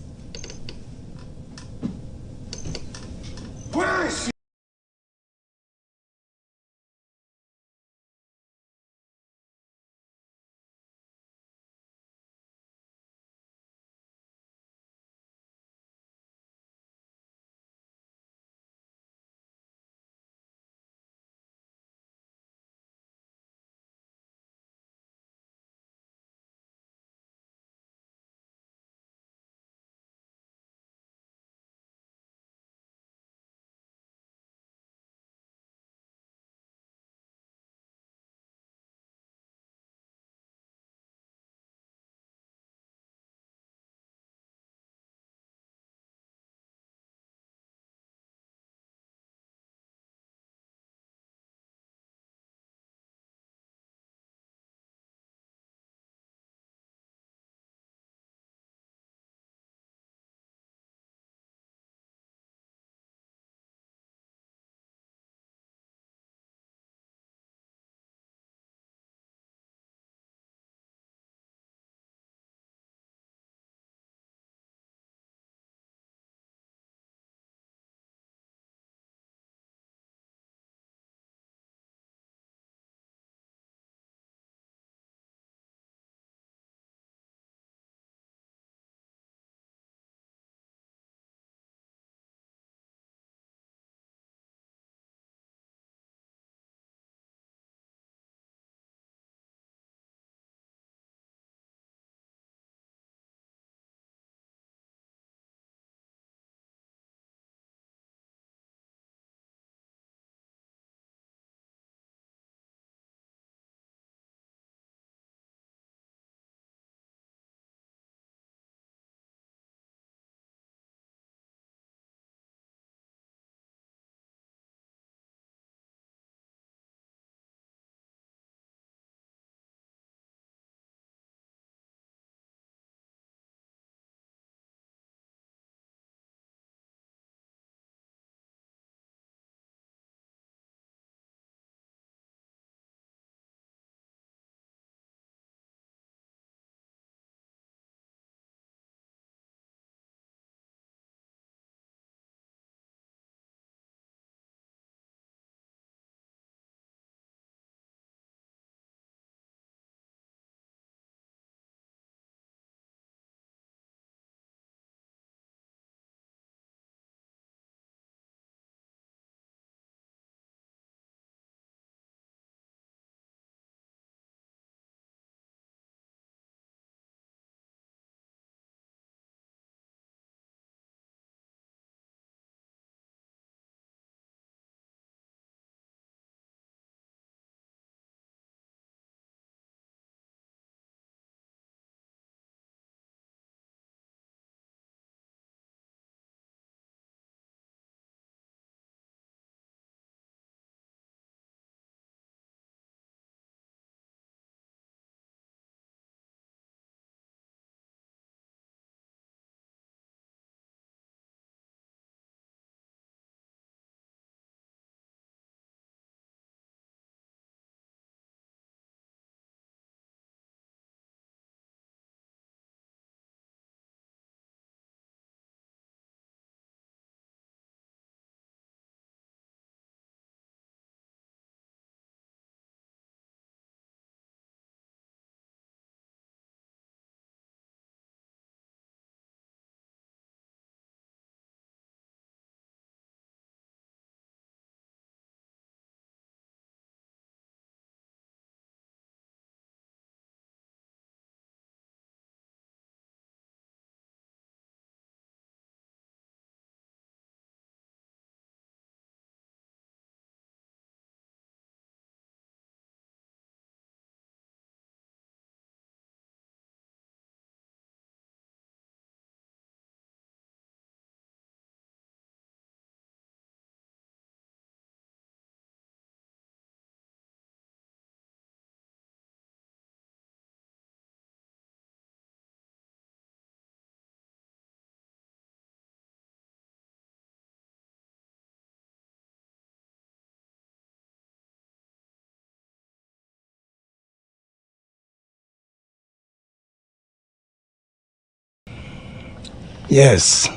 [SPEAKER 1] Yes.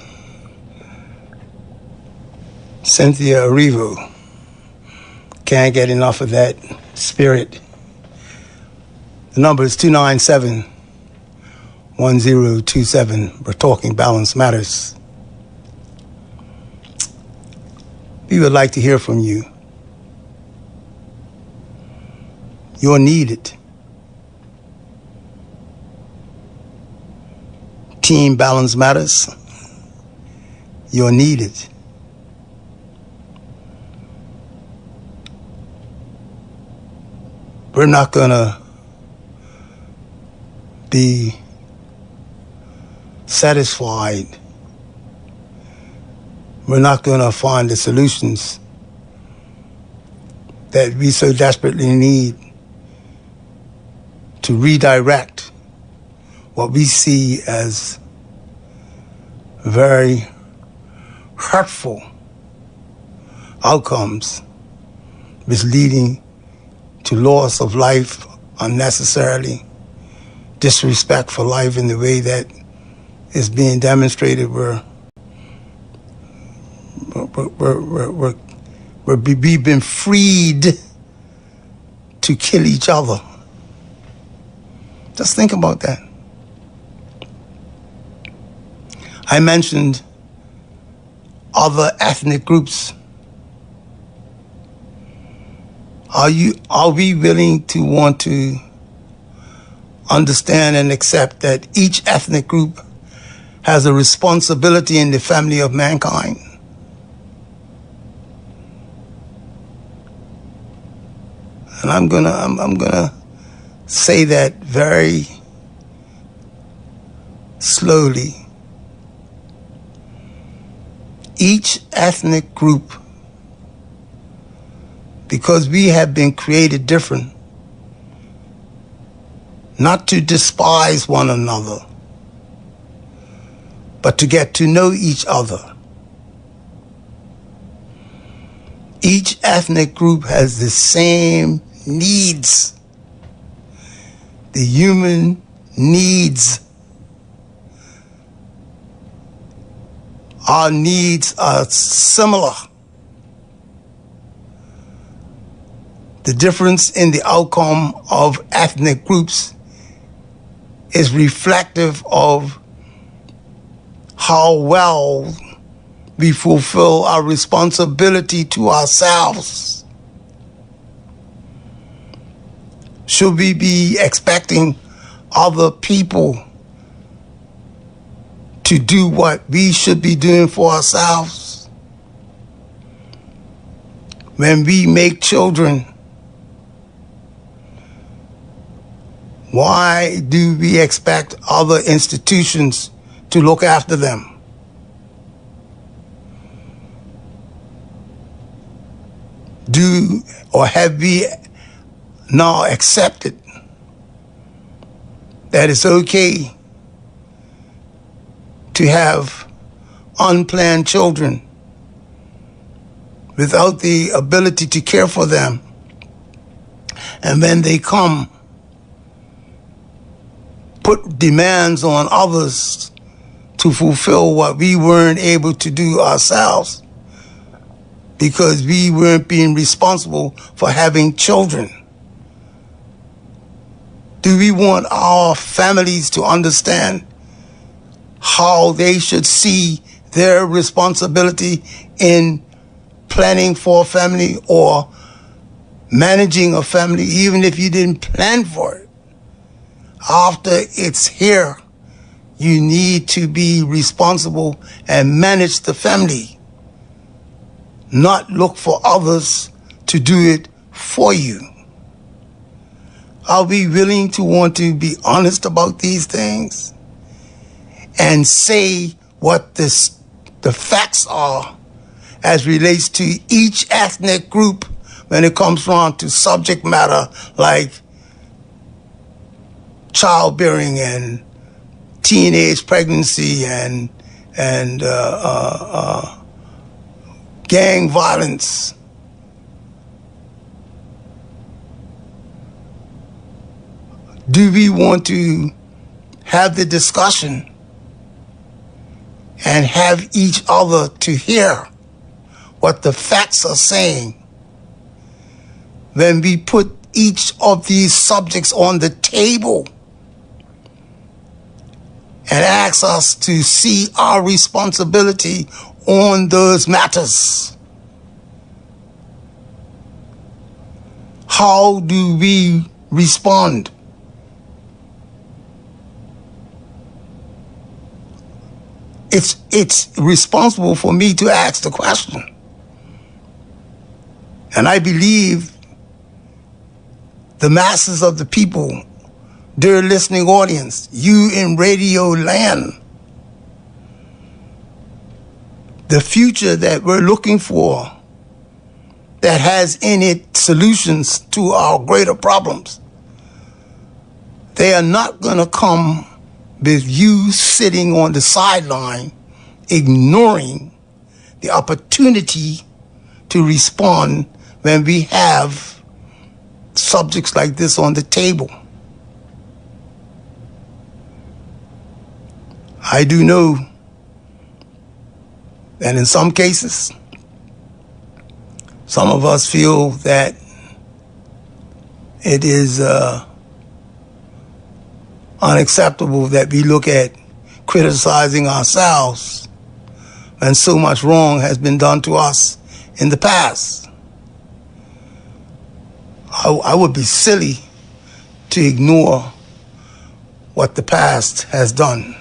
[SPEAKER 1] Cynthia Erivo. Can't get enough of that spirit. The number is 297-1027. We're talking Balance Matters. We would like to hear from you. You're needed. Team Balance Matters. You're needed. We're not going to be satisfied. We're not going to find the solutions that we so desperately need to redirect what we see as very hurtful outcomes, misleading to loss of life unnecessarily, disrespect for life in the way that is being demonstrated. We've been freed to kill each other. Just think about that. I mentioned other ethnic groups. Are we willing to want to understand and accept that each ethnic group has a responsibility in the family of mankind? And I'm gonna say that very slowly. Each ethnic group, because we have been created different, not to despise one another, but to get to know each other. Each ethnic group has the same needs. The human needs. Our needs are similar. The difference in the outcome of ethnic groups is reflective of how well we fulfill our responsibility to ourselves. Should we be expecting other people to do what we should be doing for ourselves? When we make children, why do we expect other institutions to look after them? Have we now accepted that it's okay to have unplanned children without the ability to care for them? And when they come, put demands on others to fulfill what we weren't able to do ourselves because we weren't being responsible for having children. Do we want our families to understand how they should see their responsibility in planning for a family or managing a family, even if you didn't plan for it? After it's here, you need to be responsible and manage the family, not look for others to do it for you. Are we willing to want to be honest about these things and say what the facts are as relates to each ethnic group when it comes down to subject matter like childbearing and teenage pregnancy and gang violence? Do we want to have the discussion and have each other to hear what the facts are saying, when we put each of these subjects on the table and ask us to see our responsibility on those matters, how do we respond? It's responsible for me to ask the question. And I believe the masses of the people, dear listening audience, you in radio land, the future that we're looking for, that has in it solutions to our greater problems, they are not going to come with you sitting on the sideline, ignoring the opportunity to respond when we have subjects like this on the table. I do know that in some cases, some of us feel that it is unacceptable that we look at criticizing ourselves when so much wrong has been done to us in the past. I would be silly to ignore what the past has done,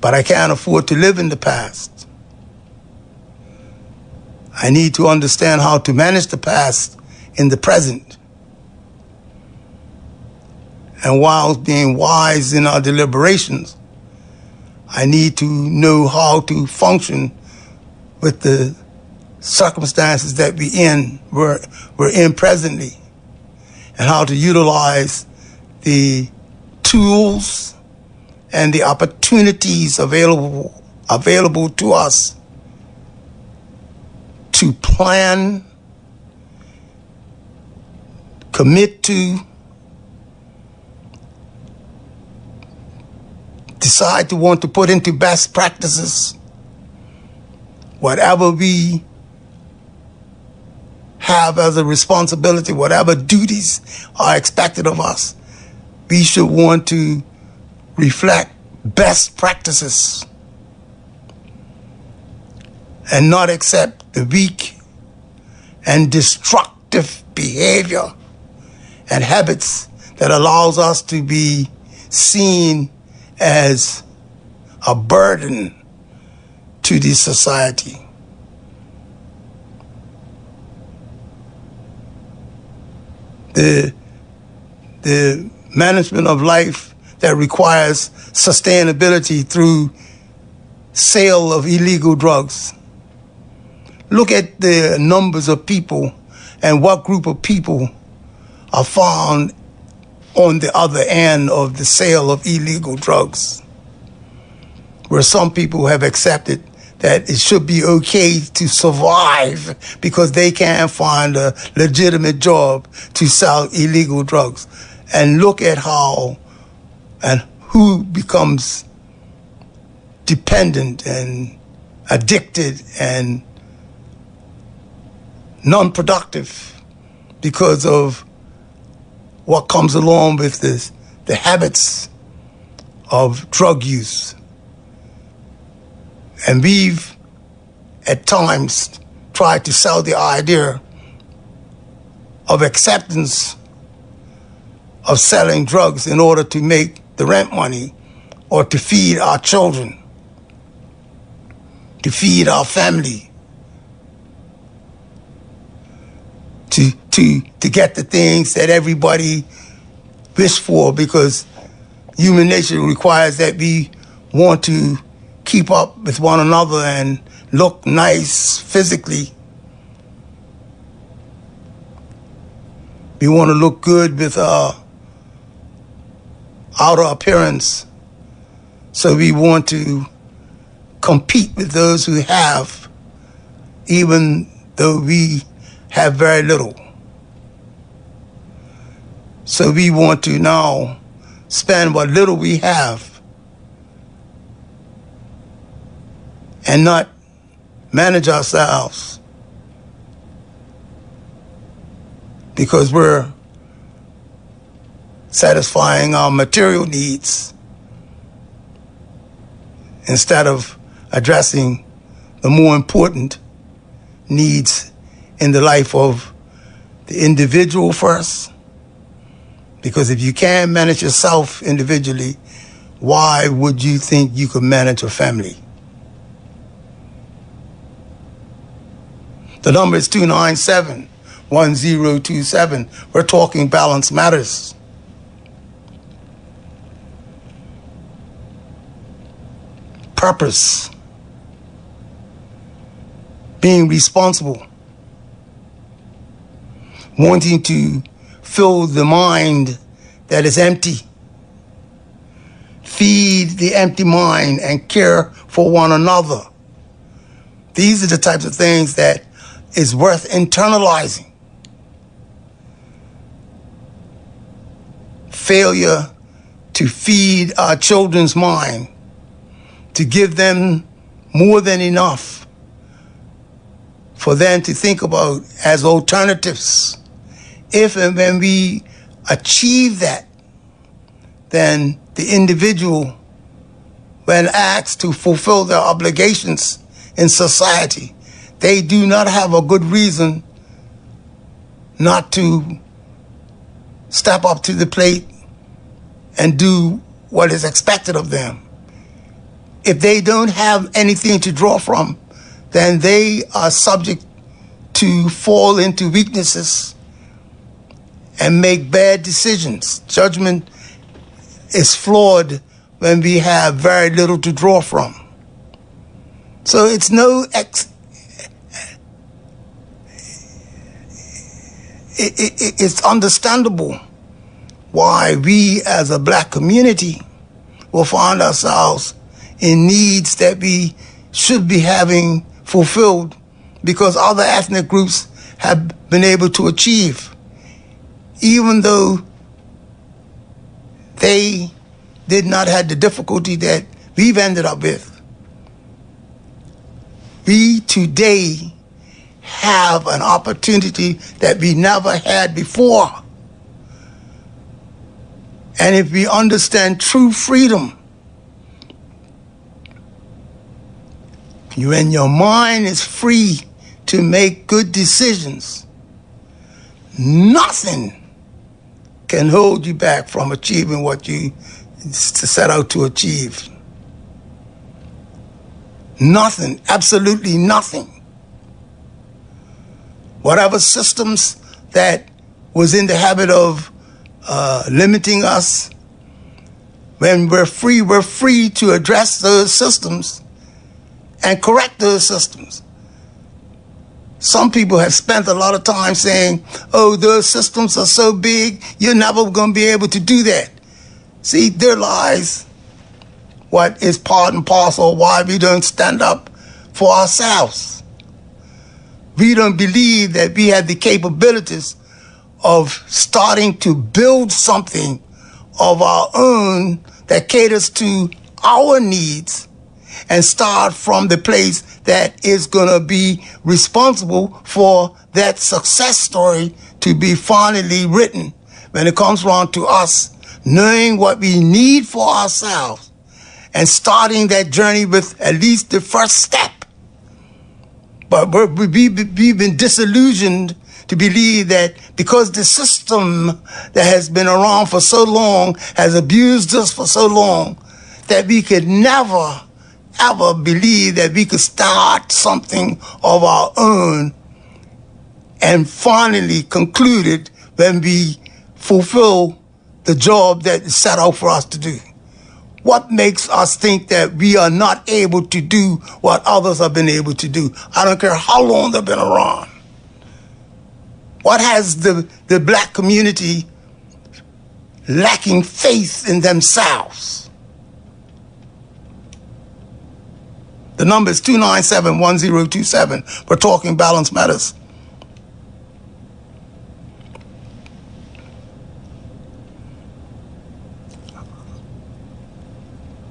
[SPEAKER 1] but I can't afford to live in the past. I need to understand how to manage the past in the present. And while being wise in our deliberations, I need to know how to function with the circumstances that we're in presently, and how to utilize the tools and the opportunities available to us to plan, commit to, decide to want to put into best practices whatever we have as a responsibility, whatever duties are expected of us. We should want to reflect best practices and not accept the weak and destructive behavior and habits that allows us to be seen as a burden to this society. The management of life that requires sustainability through sale of illegal drugs. Look at the numbers of people and what group of people are found on the other end of the sale of illegal drugs, where some people have accepted that it should be okay to survive because they can't find a legitimate job to sell illegal drugs. And look at how and who becomes dependent and addicted and non-productive because of what comes along with this, the habits of drug use. And we've, at times, tried to sell the idea of acceptance of selling drugs in order to make the rent money or to feed our children, to feed our family, to get the things that everybody wish for, because human nature requires that we want to keep up with one another and look nice physically. We want to look good with our outer appearance. So we want to compete with those who have, even though we have very little. So we want to now spend what little we have and not manage ourselves because we're satisfying our material needs instead of addressing the more important needs in the life of the individual first. Because if you can't manage yourself individually, why would you think you could manage a family? The number is 297-1027. We're talking balance matters. Purpose. Being responsible. Wanting to fill the mind that is empty. Feed the empty mind and care for one another. These are the types of things that is worth internalizing. Failure to feed our children's mind, to give them more than enough for them to think about as alternatives. If and when we achieve that, then the individual, when asked to fulfill their obligations in society, they do not have a good reason not to step up to the plate and do what is expected of them. If they don't have anything to draw from, then they are subject to fall into weaknesses and make bad decisions. Judgment is flawed when we have very little to draw from. So it's it's understandable why we as a black community will find ourselves in needs that we should be having fulfilled because other ethnic groups have been able to achieve, even though they did not have the difficulty that we've ended up with. We today have an opportunity that we never had before. And if we understand true freedom, when your mind is free to make good decisions, nothing can hold you back from achieving what you set out to achieve. Nothing, absolutely nothing. Whatever systems that was in the habit of limiting us, when we're free to address those systems and correct those systems. Some people have spent a lot of time saying, oh, those systems are so big, you're never going to be able to do that. See, there lies what is part and parcel of why we don't stand up for ourselves. We don't believe that we have the capabilities of starting to build something of our own that caters to our needs and start from the place that is going to be responsible for that success story to be finally written when it comes around to us knowing what we need for ourselves and starting that journey with at least the first step. But we've been disillusioned to believe that because the system that has been around for so long has abused us for so long that we could never, ever believe that we could start something of our own and finally conclude it when we fulfill the job that is set out for us to do. What makes us think that we are not able to do what others have been able to do? I don't care how long they've been around. What has the black community lacking faith in themselves? The number is 297-1027. We're talking Balance Matters.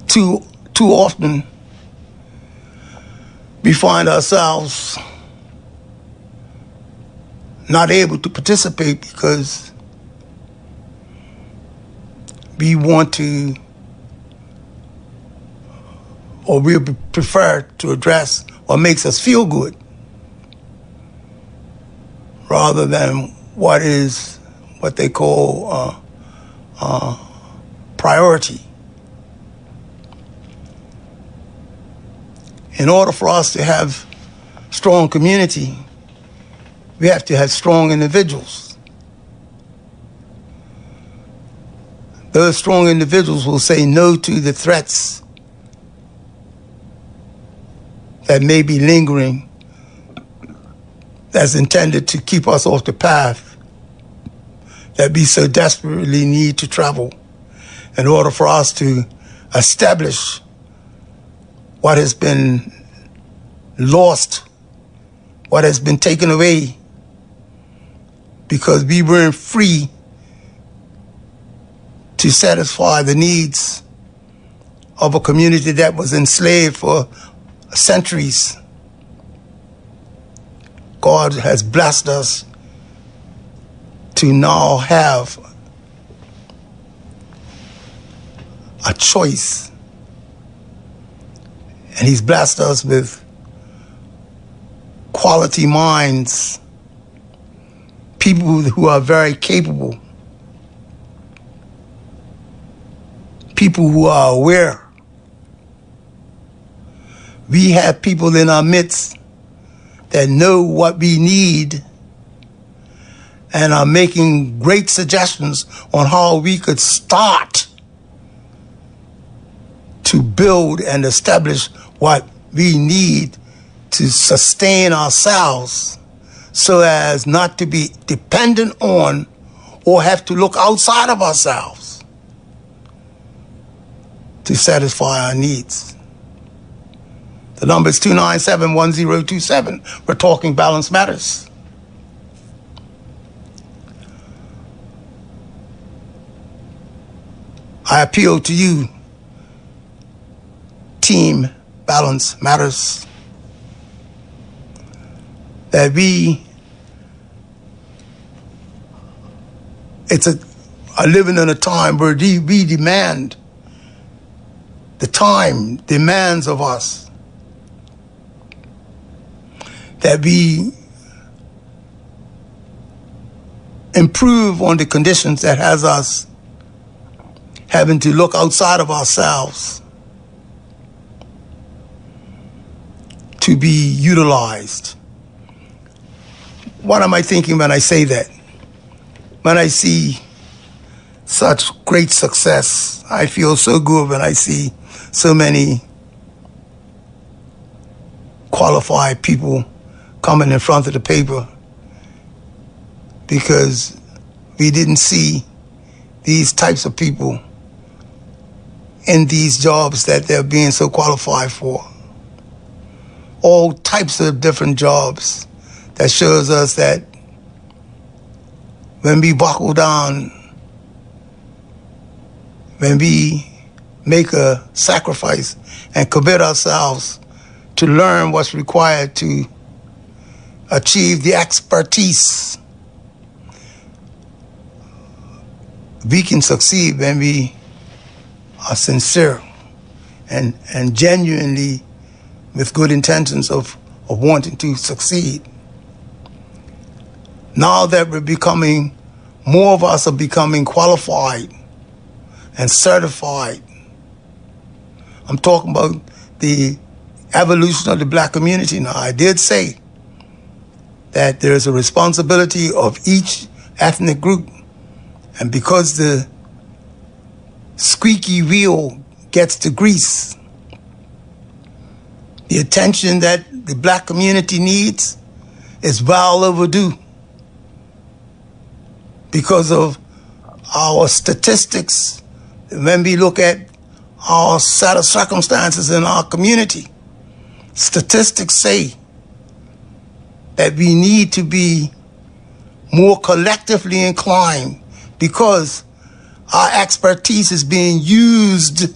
[SPEAKER 1] Too often, we find ourselves not able to participate because we want to, or we prefer to address what makes us feel good rather than what they call priority. In order for us to have strong community, we have to have strong individuals. Those strong individuals will say no to the threats that may be lingering, that's intended to keep us off the path that we so desperately need to travel in order for us to establish what has been lost, what has been taken away, because we weren't free to satisfy the needs of a community that was enslaved for centuries. God has blessed us to now have a choice. And he's blessed us with quality minds, people who are very capable, people who are aware. We have people in our midst that know what we need and are making great suggestions on how we could start to build and establish what we need to sustain ourselves so as not to be dependent on or have to look outside of ourselves to satisfy our needs. The number is 297-1027. We're talking Balance Matters. I appeal to you, Team Balance Matters, that we are living in a time where we demand, the time demands of us that we improve on the conditions that has us having to look outside of ourselves to be utilized. What am I thinking when I say that? When I see such great success, I feel so good when I see so many qualified people coming in front of the paper, because we didn't see these types of people in these jobs that they're being so qualified for. All types of different jobs that shows us that when we buckle down, when we make a sacrifice and commit ourselves to learn what's required to achieve the expertise, we can succeed when we are sincere and genuinely with good intentions of wanting to succeed. Now that we're becoming, more of us are becoming qualified and certified. I'm talking about the evolution of the black community now. I did say that there's a responsibility of each ethnic group, and because the squeaky wheel gets the grease, the attention that the black community needs is well overdue because of our statistics. When we look at our set of circumstances in our community, statistics say that we need to be more collectively inclined because our expertise is being used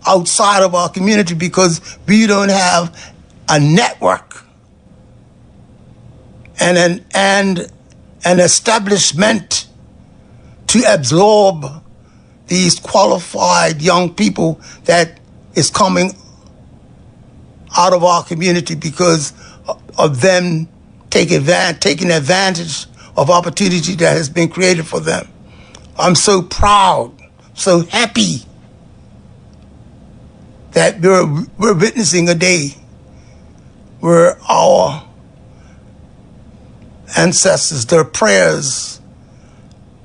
[SPEAKER 1] outside of our community because we don't have a network and an establishment to absorb these qualified young people that is coming out of our community because of them taking advantage of opportunity that has been created for them. I'm so proud, so happy that we're witnessing a day where our ancestors, their prayers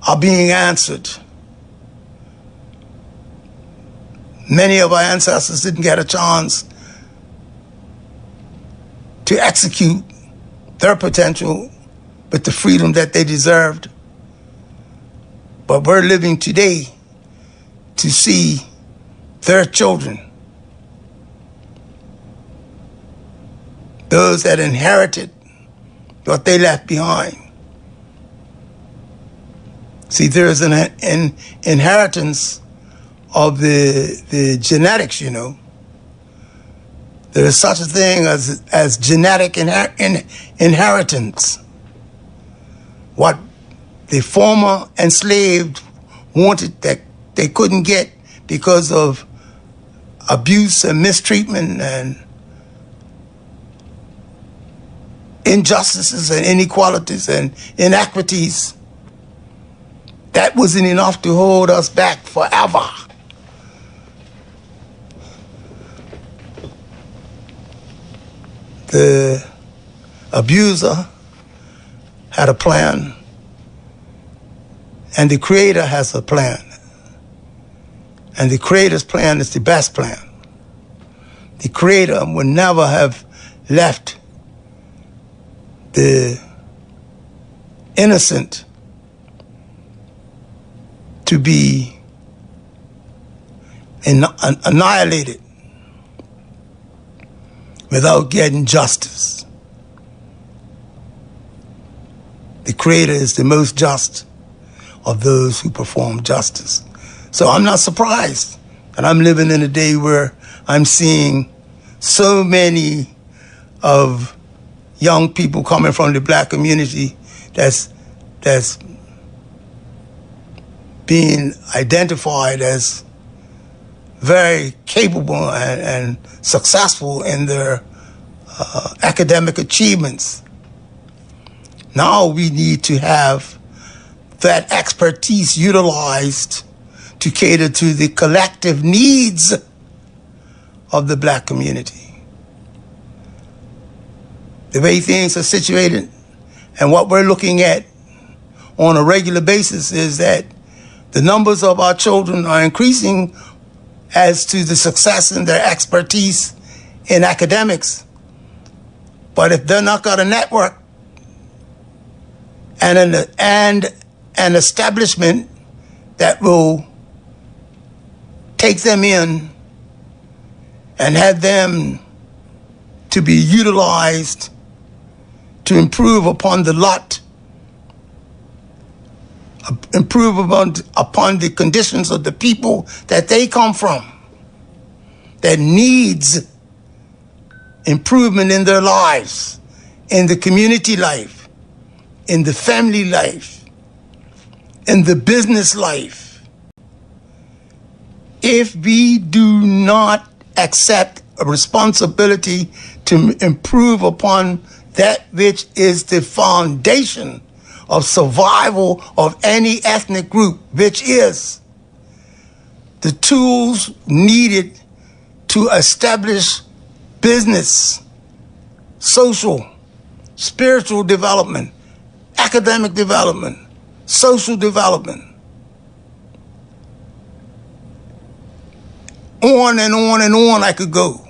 [SPEAKER 1] are being answered. Many of our ancestors didn't get a chance to execute their potential with the freedom that they deserved. But we're living today to see their children, those that inherited what they left behind. See, there's an inheritance of the genetics, you know. There is such a thing as genetic inheritance. What the former enslaved wanted that they couldn't get because of abuse and mistreatment and injustices and inequalities and inequities, that wasn't enough to hold us back forever. The abuser had a plan, and the Creator has a plan. And the Creator's plan is the best plan. The Creator would never have left the innocent to be annihilated without getting justice. The Creator is the most just of those who perform justice. So I'm not surprised that I'm living in a day where I'm seeing so many of young people coming from the black community that's being identified as very capable and successful in their academic achievements. Now we need to have that expertise utilized to cater to the collective needs of the black community. The way things are situated and what we're looking at on a regular basis is that the numbers of our children are increasing as to the success in their expertise in academics. But if they're not got a network and an establishment that will take them in and have them to be utilized to improve upon the lot, improve upon the conditions of the people that they come from, that needs improvement in their lives, in the community life, in the family life, in the business life. If we do not accept a responsibility to improve upon that which is the foundation of survival of any ethnic group, which is the tools needed to establish business, social, spiritual development, academic development, social development, on and on and on I could go.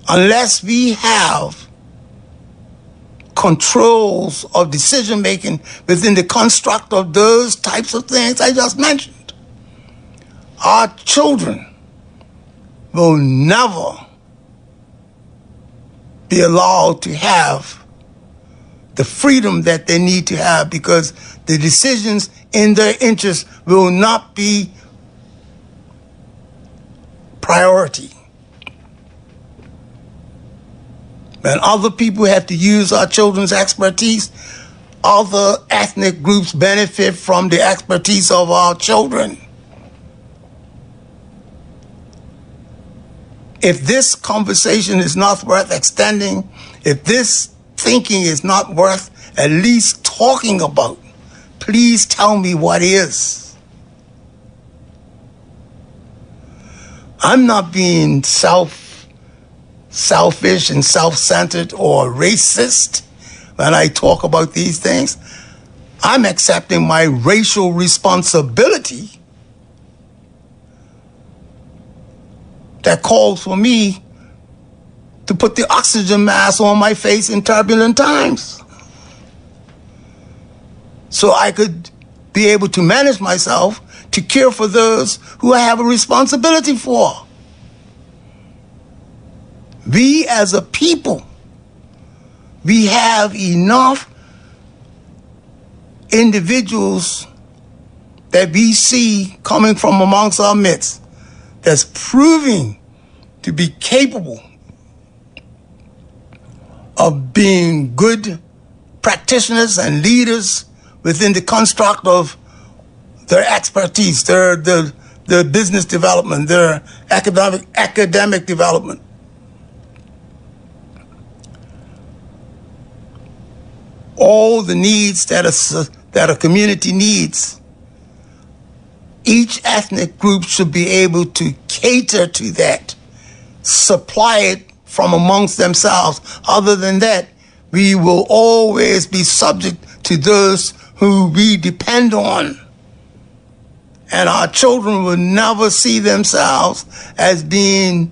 [SPEAKER 1] Unless we have controls of decision making within the construct of those types of things I just mentioned, our children will never be allowed to have the freedom that they need to have, because the decisions in their interest will not be priority. When other people have to use our children's expertise, other ethnic groups benefit from the expertise of our children. If this conversation is not worth extending, if this thinking is not worth at least talking about, please tell me what is. I'm not being selfish and self-centered or racist when I talk about these things. I'm accepting my racial responsibility that calls for me to put the oxygen mask on my face in turbulent times, so I could be able to manage myself to care for those who I have a responsibility for. We as a people, we have enough individuals that we see coming from amongst our midst that's proving to be capable of being good practitioners and leaders within the construct of their expertise, their business development, their academic development. All the needs that a community needs, each ethnic group should be able to cater to that, supply it from amongst themselves. Other than that, we will always be subject to those who we depend on. And our children will never see themselves as being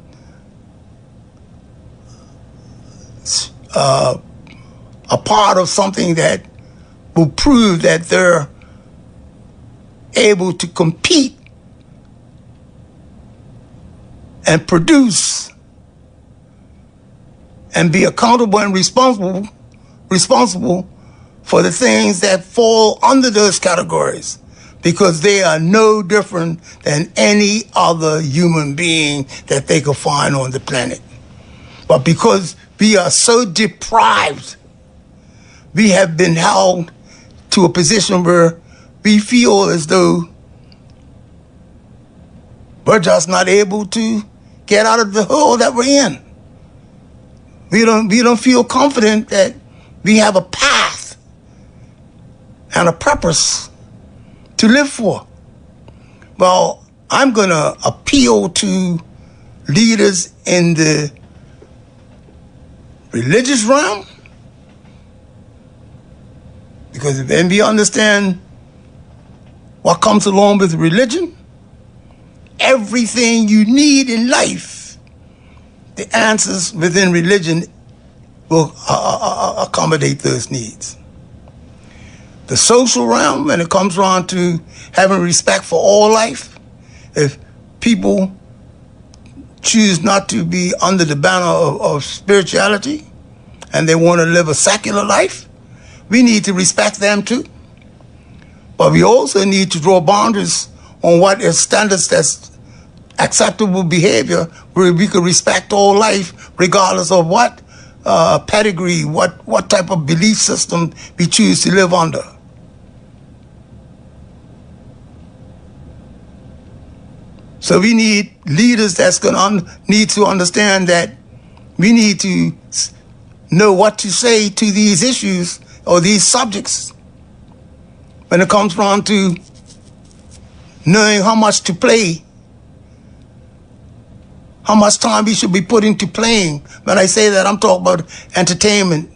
[SPEAKER 1] a part of something that will prove that they're able to compete and produce and be accountable and responsible for the things that fall under those categories, because they are no different than any other human being that they could find on the planet. But because we are so deprived, we have been held to a position where we feel as though we're just not able to get out of the hole that we're in. We don't feel confident that we have a path and a purpose to live for. Well, I'm going to appeal to leaders in the religious realm, because when we understand what comes along with religion, everything you need in life, the answers within religion will accommodate those needs. The social realm, when it comes around to having respect for all life, if people choose not to be under the banner of spirituality and they want to live a secular life, we need to respect them too. But we also need to draw boundaries on what is standards that's acceptable behavior, where we can respect all life regardless of what pedigree, what type of belief system we choose to live under. So we need leaders that's going to need to understand that we need to know what to say to these issues or these subjects when it comes around to knowing how much to play, how much time we should be put into playing. When I say that, I'm talking about entertainment.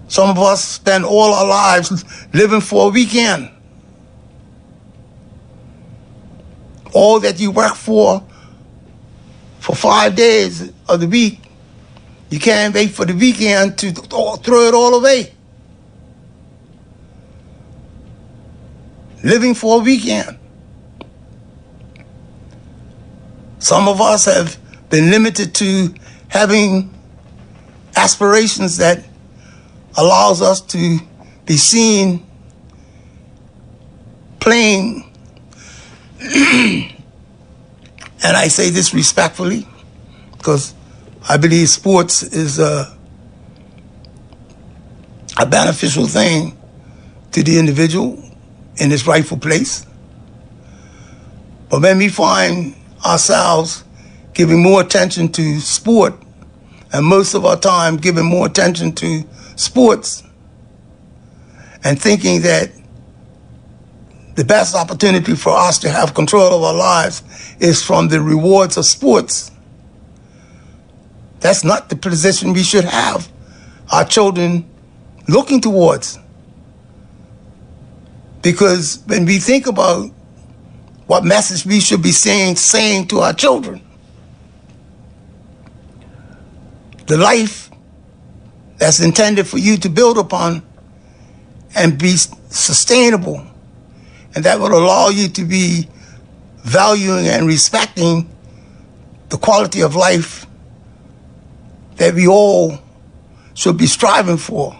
[SPEAKER 1] Some of us spend all our lives living for a weekend. All that you work for 5 days of the week, you can't wait for the weekend to throw it all away. Living for a weekend. Some of us have been limited to having aspirations that allows us to be seen playing. And I say this respectfully, because I believe sports is a beneficial thing to the individual in its rightful place. But when we find ourselves giving more attention to sport, and most of our time giving more attention to sports, and thinking that the best opportunity for us to have control of our lives is from the rewards of sports, that's not the position we should have our children looking towards. Because when we think about what message we should be saying to our children, the life that's intended for you to build upon and be sustainable, and that will allow you to be valuing and respecting the quality of life that we all should be striving for.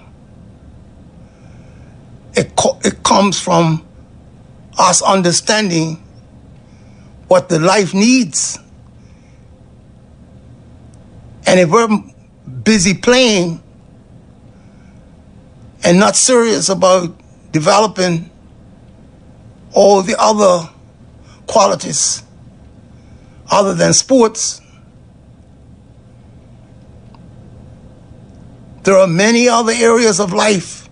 [SPEAKER 1] It comes from us understanding what the life needs. And if we're busy playing and not serious about developing all the other qualities other than sports, there are many other areas of life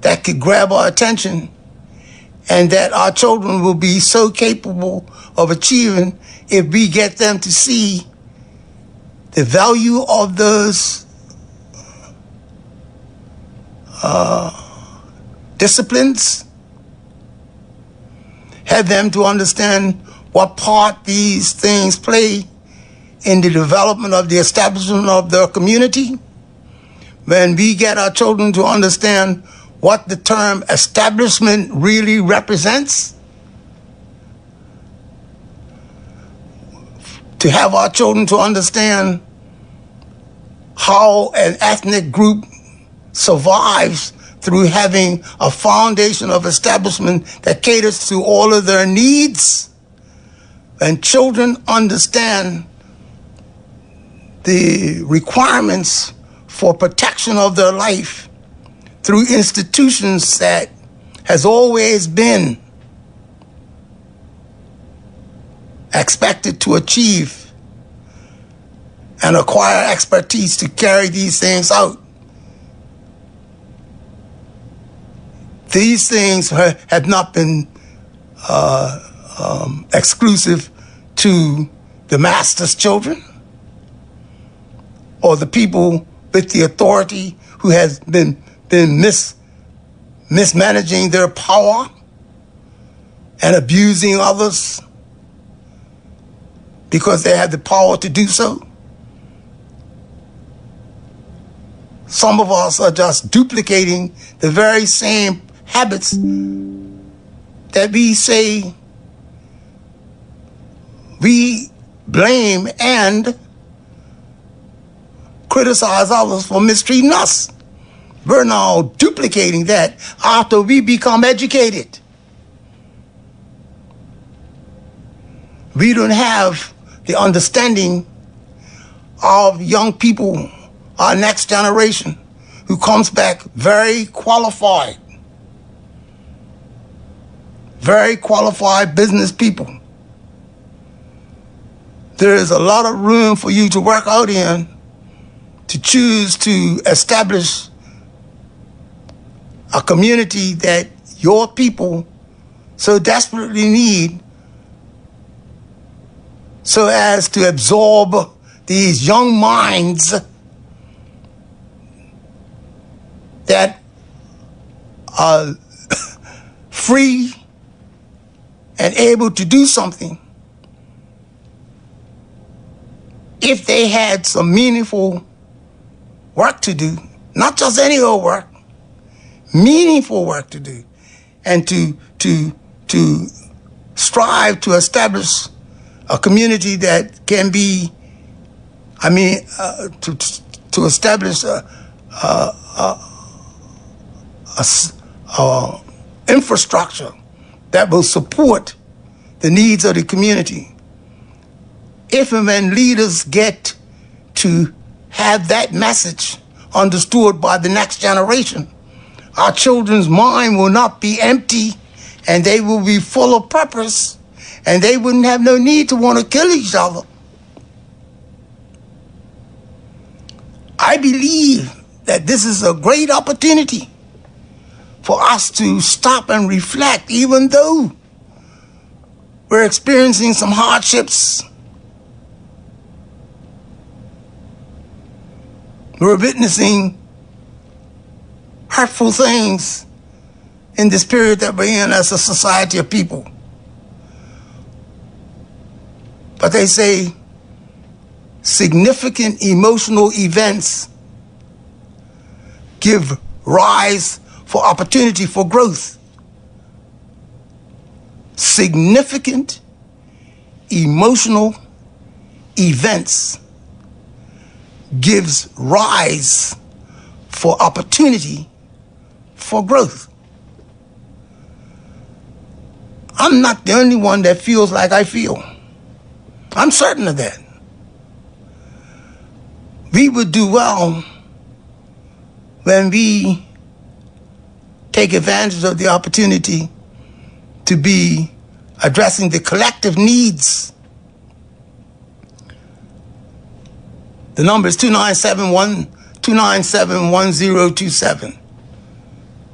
[SPEAKER 1] that could grab our attention and that our children will be so capable of achieving if we get them to see the value of those disciplines, have them to understand what part these things play in the development of the establishment of their community. When we get our children to understand what the term establishment really represents, to have our children to understand how an ethnic group survives through having a foundation of establishment that caters to all of their needs. And children understand the requirements for protection of their life through institutions that has always been expected to achieve and acquire expertise to carry these things out. These things have not been exclusive to the master's children or the people with the authority who has been mismanaging their power and abusing others because they have the power to do so. Some of us are just duplicating the very same habits that we say we blame and criticize others for mistreating us. We're now duplicating that after we become educated. We don't have the understanding of young people, our next generation, who comes back very qualified business people. There is a lot of room for you to work out in to choose to establish a community that your people so desperately need, so as to absorb these young minds that are free and able to do something if they had some meaningful work to do, not just any old work, meaningful work to do, and to strive to establish a community that can be, to establish a infrastructure that will support the needs of the community. If and when leaders get to have that message understood by the next generation. Our children's mind will not be empty, and they will be full of purpose, and they wouldn't have no need to want to kill each other. I believe that this is a great opportunity for us to stop and reflect, even though we're experiencing some hardships. We're witnessing hurtful things in this period that we're in as a society of people. But they say significant emotional events give rise for opportunity for growth. Significant emotional events gives rise for opportunity for growth. I'm not the only one that feels like I feel. I'm certain of that. We would do well when we take advantage of the opportunity to be addressing the collective needs. The number is 297-1027.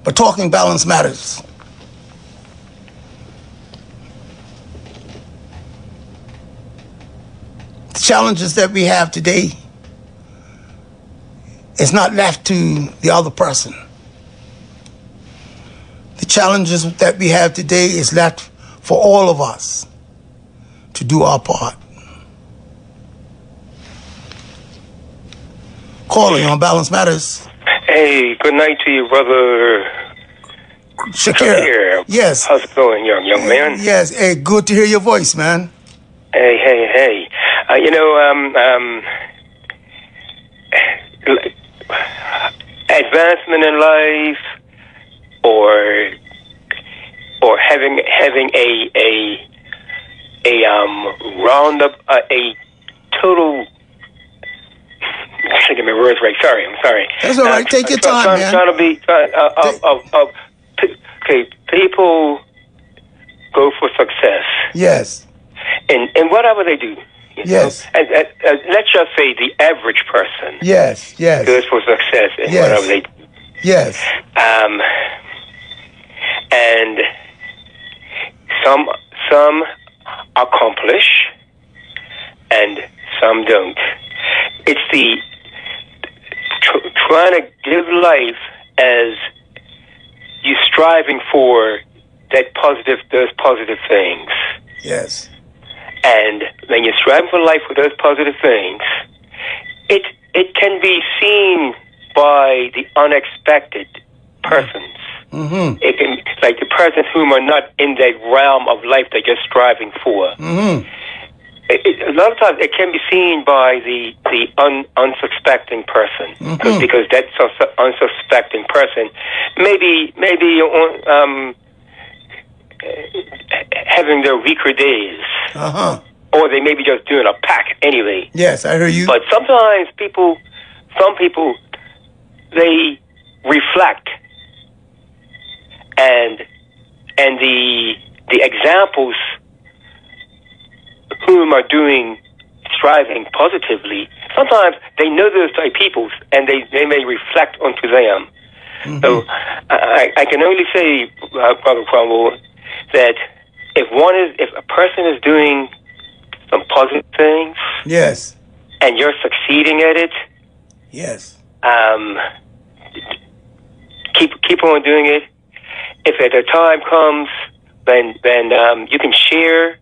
[SPEAKER 1] But talking balance matters. The challenges that we have today is not left to the other person. The challenges that we have today is left for all of us to do our part. Calling on Balance Matters.
[SPEAKER 4] Hey, good night to you, brother.
[SPEAKER 1] Shakir. Yes.
[SPEAKER 4] How's it going, young man?
[SPEAKER 1] Yes. Hey, good to hear your voice, man.
[SPEAKER 4] Hey. Advancement in life, or having a roundup, a total. I gotta get my words right. I'm sorry.
[SPEAKER 1] That's all right. Take your time, man.
[SPEAKER 4] Trying to be okay. People go for success.
[SPEAKER 1] Yes.
[SPEAKER 4] And whatever they do.
[SPEAKER 1] Yes.
[SPEAKER 4] And let's just say the average person.
[SPEAKER 1] Yes.
[SPEAKER 4] Goes for success in whatever they do.
[SPEAKER 1] Yes.
[SPEAKER 4] And some accomplish, and some don't. It's the trying to live life as you striving for those positive things.
[SPEAKER 1] Yes.
[SPEAKER 4] And when you're striving for life for those positive things, it can be seen by the unexpected persons.
[SPEAKER 1] Mm-hmm.
[SPEAKER 4] It can, like the persons whom are not in that realm of life that you're striving for.
[SPEAKER 1] Mm-hmm.
[SPEAKER 4] A lot of times it can be seen by the unsuspecting person,
[SPEAKER 1] mm-hmm.
[SPEAKER 4] because that unsuspecting person maybe having their weaker days, or they may be just doing a pack anyway.
[SPEAKER 1] Yes, I hear you.
[SPEAKER 4] But sometimes some people, they reflect, and the examples whom are striving positively, sometimes they know those type people, and they may reflect onto them. Mm-hmm. So I can only say, Brother Cromwell, that if a person is doing some positive things,
[SPEAKER 1] yes,
[SPEAKER 4] and you're succeeding at it,
[SPEAKER 1] yes,
[SPEAKER 4] keep on doing it. If at a time comes when you can share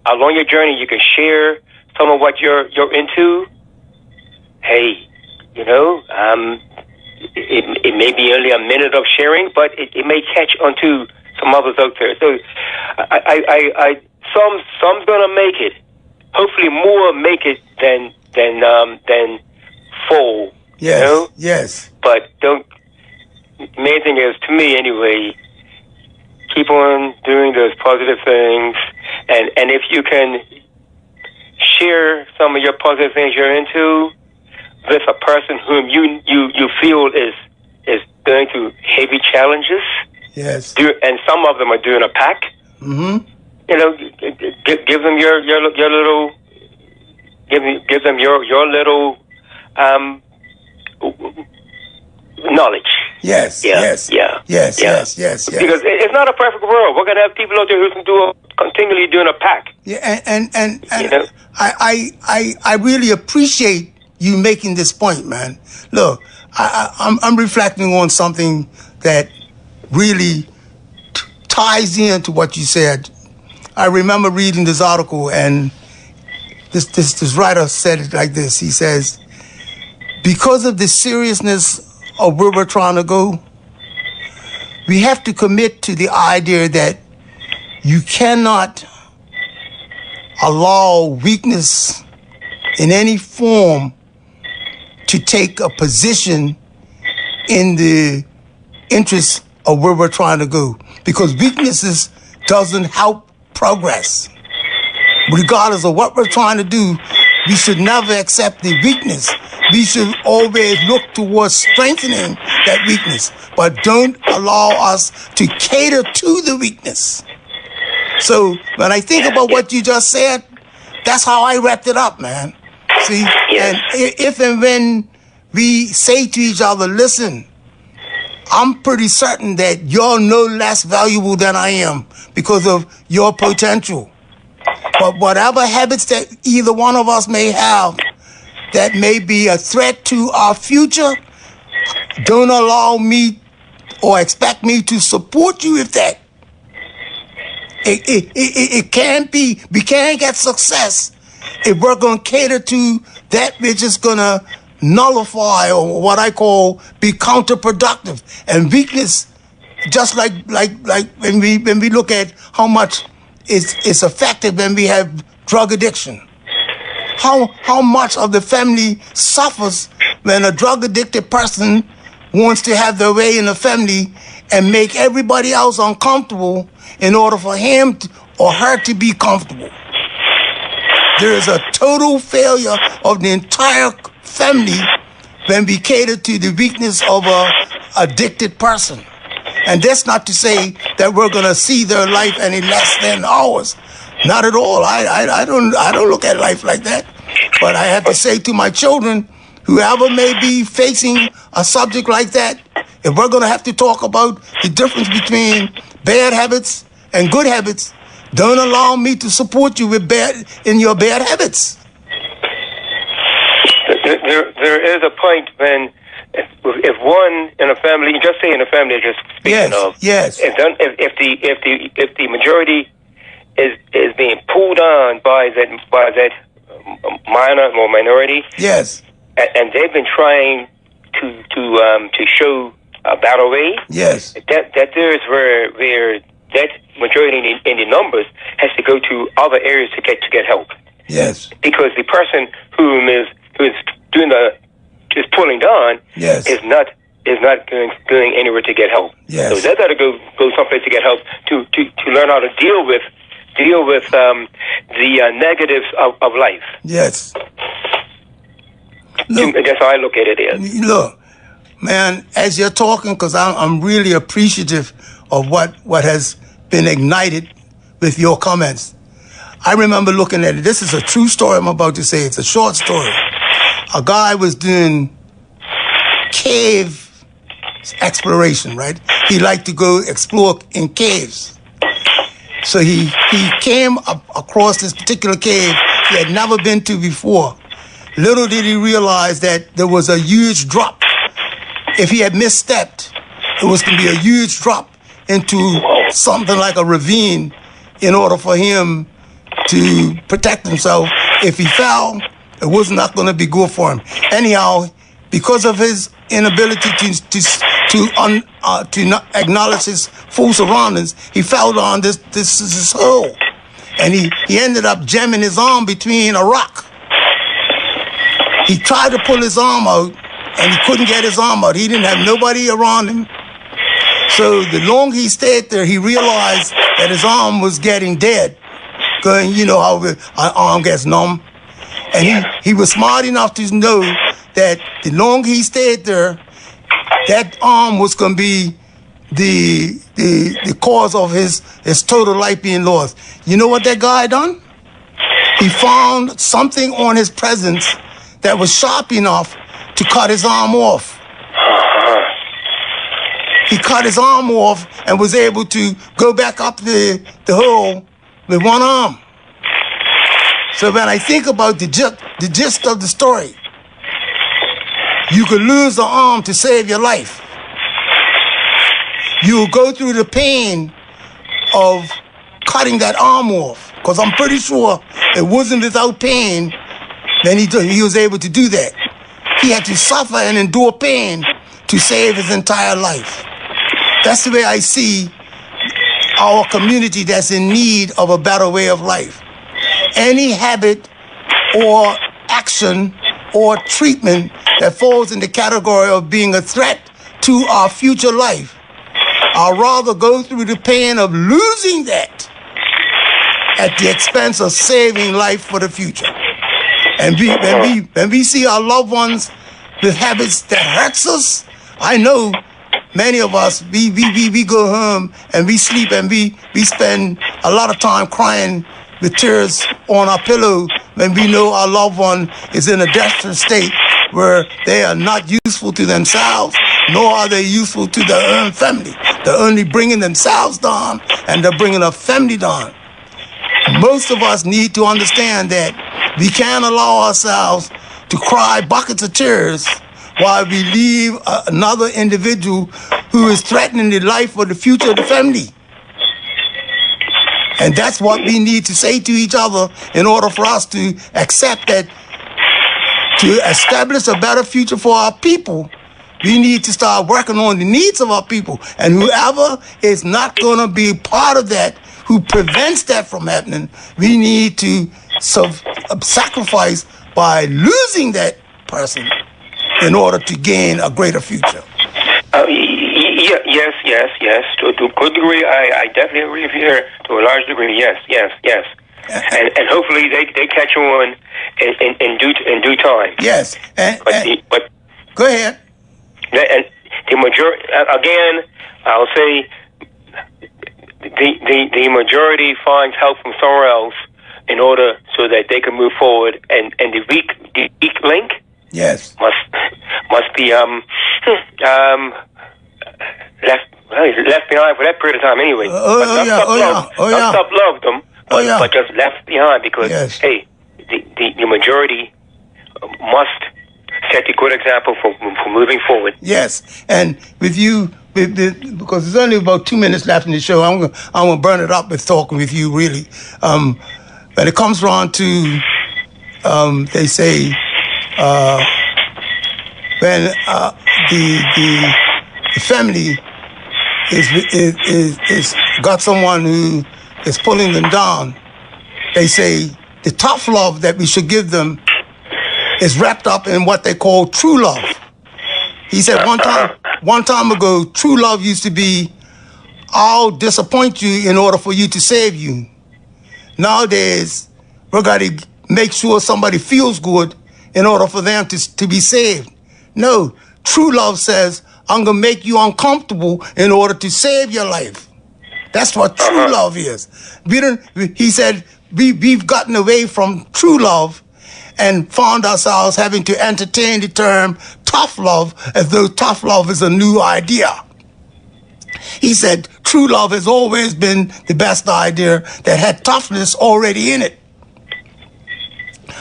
[SPEAKER 4] along your journey, you can share some of what you're into. Hey, it may be only a minute of sharing, but it may catch onto some others out there. So some's gonna make it. Hopefully, more make it than full.
[SPEAKER 1] Yes, yes.
[SPEAKER 4] But don't. The main thing is, to me anyway, keep on doing those positive things, and if you can share some of your positive things you're into with a person whom you feel is going through heavy challenges.
[SPEAKER 1] Yes.
[SPEAKER 4] And some of them are doing a pack.
[SPEAKER 1] Mm-hmm.
[SPEAKER 4] You know, give them your little, give them your little knowledge.
[SPEAKER 1] Yes.
[SPEAKER 4] Yeah.
[SPEAKER 1] Yes.
[SPEAKER 4] Yeah.
[SPEAKER 1] Yes.
[SPEAKER 4] Yeah.
[SPEAKER 1] Yes. Yes. Yes.
[SPEAKER 4] Because it's not a perfect world. We're gonna have people out there who can continually doing a pack.
[SPEAKER 1] Yeah, and
[SPEAKER 4] You know?
[SPEAKER 1] I really appreciate you making this point, man. Look, I'm reflecting on something that really ties into what you said. I remember reading this article, and this writer said it like this. He says, because of the seriousness of where we're trying to go, we have to commit to the idea that you cannot allow weakness in any form to take a position in the interest of where we're trying to go, because weaknesses doesn't help progress. Regardless of what we're trying to do, we should never accept the weakness. We should always look towards strengthening that weakness, but don't allow us to cater to the weakness. So when I think about what you just said, that's how I wrapped it up, man. See, and if and when we say to each other, listen, I'm pretty certain that you're no less valuable than I am because of your potential. But whatever habits that either one of us may have that may be a threat to our future, don't allow me or expect me to support you with that. It can't be, we can't get success if we're going to cater to that which is going to nullify, or what I call be counterproductive. And weakness, just like when we look at how much it's effective when we have drug addiction. How much of the family suffers when a drug addicted person wants to have their way in the family and make everybody else uncomfortable in order for him or her to be comfortable. There is a total failure of the entire family when we cater to the weakness of a addicted person. And that's not to say that we're going to see their life any less than ours. Not at all. I don't look at life like that. But I have to say to my children, whoever may be facing a subject like that, if we're going to have to talk about the difference between bad habits and good habits, don't allow me to support you with your bad habits.
[SPEAKER 4] There is a point when if one in a family, just say in a family, just speaking of, if the majority is being pulled on by that minor or minority,
[SPEAKER 1] yes,
[SPEAKER 4] and they've been trying to show a better way,
[SPEAKER 1] yes,
[SPEAKER 4] that there's where that majority in the numbers has to go to other areas to get help.
[SPEAKER 1] Yes,
[SPEAKER 4] because the person who is pulling down,
[SPEAKER 1] yes,
[SPEAKER 4] is not going anywhere to get help.
[SPEAKER 1] Yes.
[SPEAKER 4] So they got to go someplace to get help to learn how to deal with the negatives of life.
[SPEAKER 1] Yes. Look,
[SPEAKER 4] that's how I look at it. Is.
[SPEAKER 1] Look, man, as you're talking, because I'm really appreciative of what has been ignited with your comments. I remember looking at it. This is a true story I'm about to say. It's a short story. A guy was doing cave exploration, right? He liked to go explore in caves. So he came across this particular cave he had never been to before. Little did he realize that there was a huge drop. If he had misstepped, it was going to be a huge drop into something like a ravine in order for him to protect himself. If he fell, it was not going to be good for him. Anyhow, because of his inability to not acknowledge his full surroundings, he fell down this hole, and he ended up jamming his arm between a rock. He tried to pull his arm out, and he couldn't get his arm out. He didn't have nobody around him. So the longer he stayed there, he realized that his arm was getting dead. Going, you know how our arm gets numb. And he was smart enough to know that the longer he stayed there, that arm was going to be the cause of his total life being lost. You know what that guy done? He found something on his presence that was sharp enough to cut his arm off. He cut his arm off and was able to go back up the hole with one arm. So when I think about the gist of the story, you could lose an arm to save your life. You'll go through the pain of cutting that arm off, because I'm pretty sure it wasn't without pain that he was able to do that. He had to suffer and endure pain to save his entire life. That's the way I see our community that's in need of a better way of life. Any habit or action or treatment that falls in the category of being a threat to our future life, I'd rather go through the pain of losing that at the expense of saving life for the future. And when we see our loved ones with habits that hurts us, I know many of us, we go home and we sleep and we spend a lot of time crying with tears on our pillow when we know our loved one is in a desperate state where they are not useful to themselves, nor are they useful to their own family. They're only bringing themselves down and they're bringing a family down. Most of us need to understand that we can't allow ourselves to cry buckets of tears while we leave another individual who is threatening the life or the future of the family. And that's what we need to say to each other in order for us to accept that to establish a better future for our people, we need to start working on the needs of our people. And whoever is not going to be part of that, who prevents that from happening, we need to sacrifice by losing that person in order to gain a greater future.
[SPEAKER 4] Yes. To a good degree, I definitely agree with you there. To a large degree, yes. And hopefully they catch on in due time.
[SPEAKER 1] Yes.
[SPEAKER 4] But
[SPEAKER 1] go ahead.
[SPEAKER 4] And the majority, again, I'll say the majority finds help from somewhere else in order so that they can move forward, and the weak link,
[SPEAKER 1] yes,
[SPEAKER 4] must be left behind for that period of time anyway. Stop love them, but just left behind because hey, the majority must set a good example for moving forward.
[SPEAKER 1] Yes, and with you, because there's only about 2 minutes left in the show, I'm gonna burn it up with talking with you really. When it comes around to, they say, when the family is got someone who is pulling them down, they say the tough love that we should give them is wrapped up in what they call true love. He said one time ago, true love used to be, I'll disappoint you in order for you to save you. Nowadays, we got to make sure somebody feels good in order for them to be saved. No, true love says, I'm going to make you uncomfortable in order to save your life. That's what true love is. He said, we've gotten away from true love and found ourselves having to entertain the term tough love as though tough love is a new idea. He said true love has always been the best idea that had toughness already in it.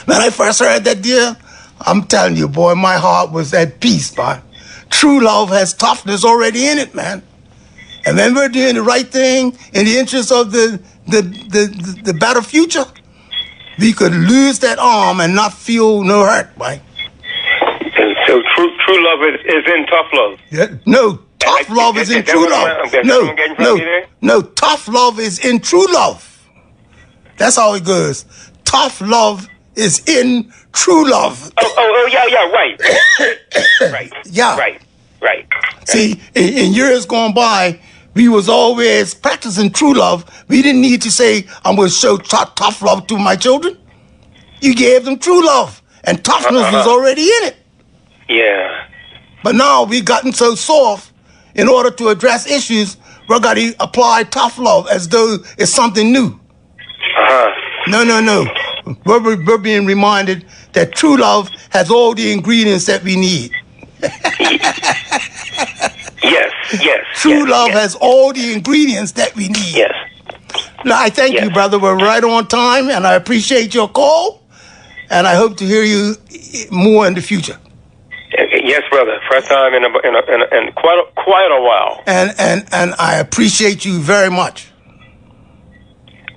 [SPEAKER 1] When I first heard that deal, I'm telling you, boy, my heart was at peace, man. True love has toughness already in it, man. And when we're doing the right thing in the interest of the better future, we could lose that arm and not feel no hurt, right?
[SPEAKER 4] So true love is in tough love.
[SPEAKER 1] Yeah, no, tough love is in true love. No, tough love is in true love. That's how it goes. Tough love is in true love.
[SPEAKER 4] Right.
[SPEAKER 1] Yeah.
[SPEAKER 4] Right.
[SPEAKER 1] See, in years gone by, we was always practicing true love. We didn't need to say, I'm going to show tough love to my children. You gave them true love, and toughness was already in it.
[SPEAKER 4] Yeah.
[SPEAKER 1] But now we've gotten so soft, in order to address issues, we're going to apply tough love as though it's something new. No. We're being reminded that true love has all the ingredients that we need.
[SPEAKER 4] Yes.
[SPEAKER 1] True love has all the ingredients that we need.
[SPEAKER 4] Yes.
[SPEAKER 1] Now, I thank you, brother. We're right on time, and I appreciate your call, and I hope to hear you more in the future.
[SPEAKER 4] Yes, brother. First time in quite a while.
[SPEAKER 1] And I appreciate you very much.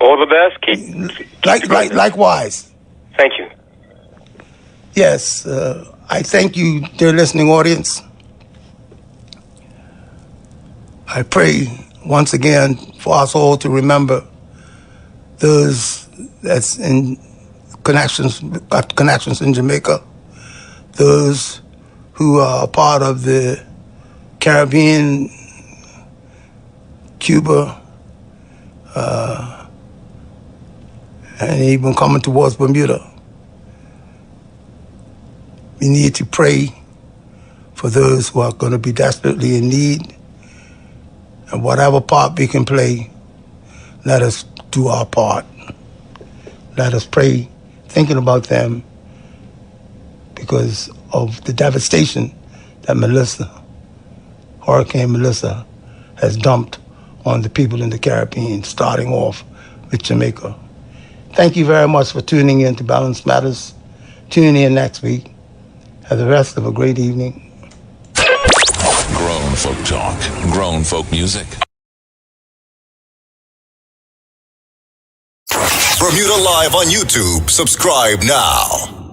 [SPEAKER 4] All the best. Keep
[SPEAKER 1] likewise.
[SPEAKER 4] Thank you.
[SPEAKER 1] Yes, I thank you, dear listening audience. I pray once again for us all to remember those that's in connections in Jamaica, those who are part of the Caribbean, Cuba, and even coming towards Bermuda. We need to pray for those who are going to be desperately in need. And whatever part we can play, let us do our part. Let us pray, thinking about them, because of the devastation that Hurricane Melissa, has dumped on the people in the Caribbean, starting off with Jamaica. Thank you very much for tuning in to Balance Matters. Tune in next week. Have the rest of a great evening.
[SPEAKER 5] Grown folk talk, grown folk music.
[SPEAKER 6] Bermuda Live on YouTube. Subscribe now.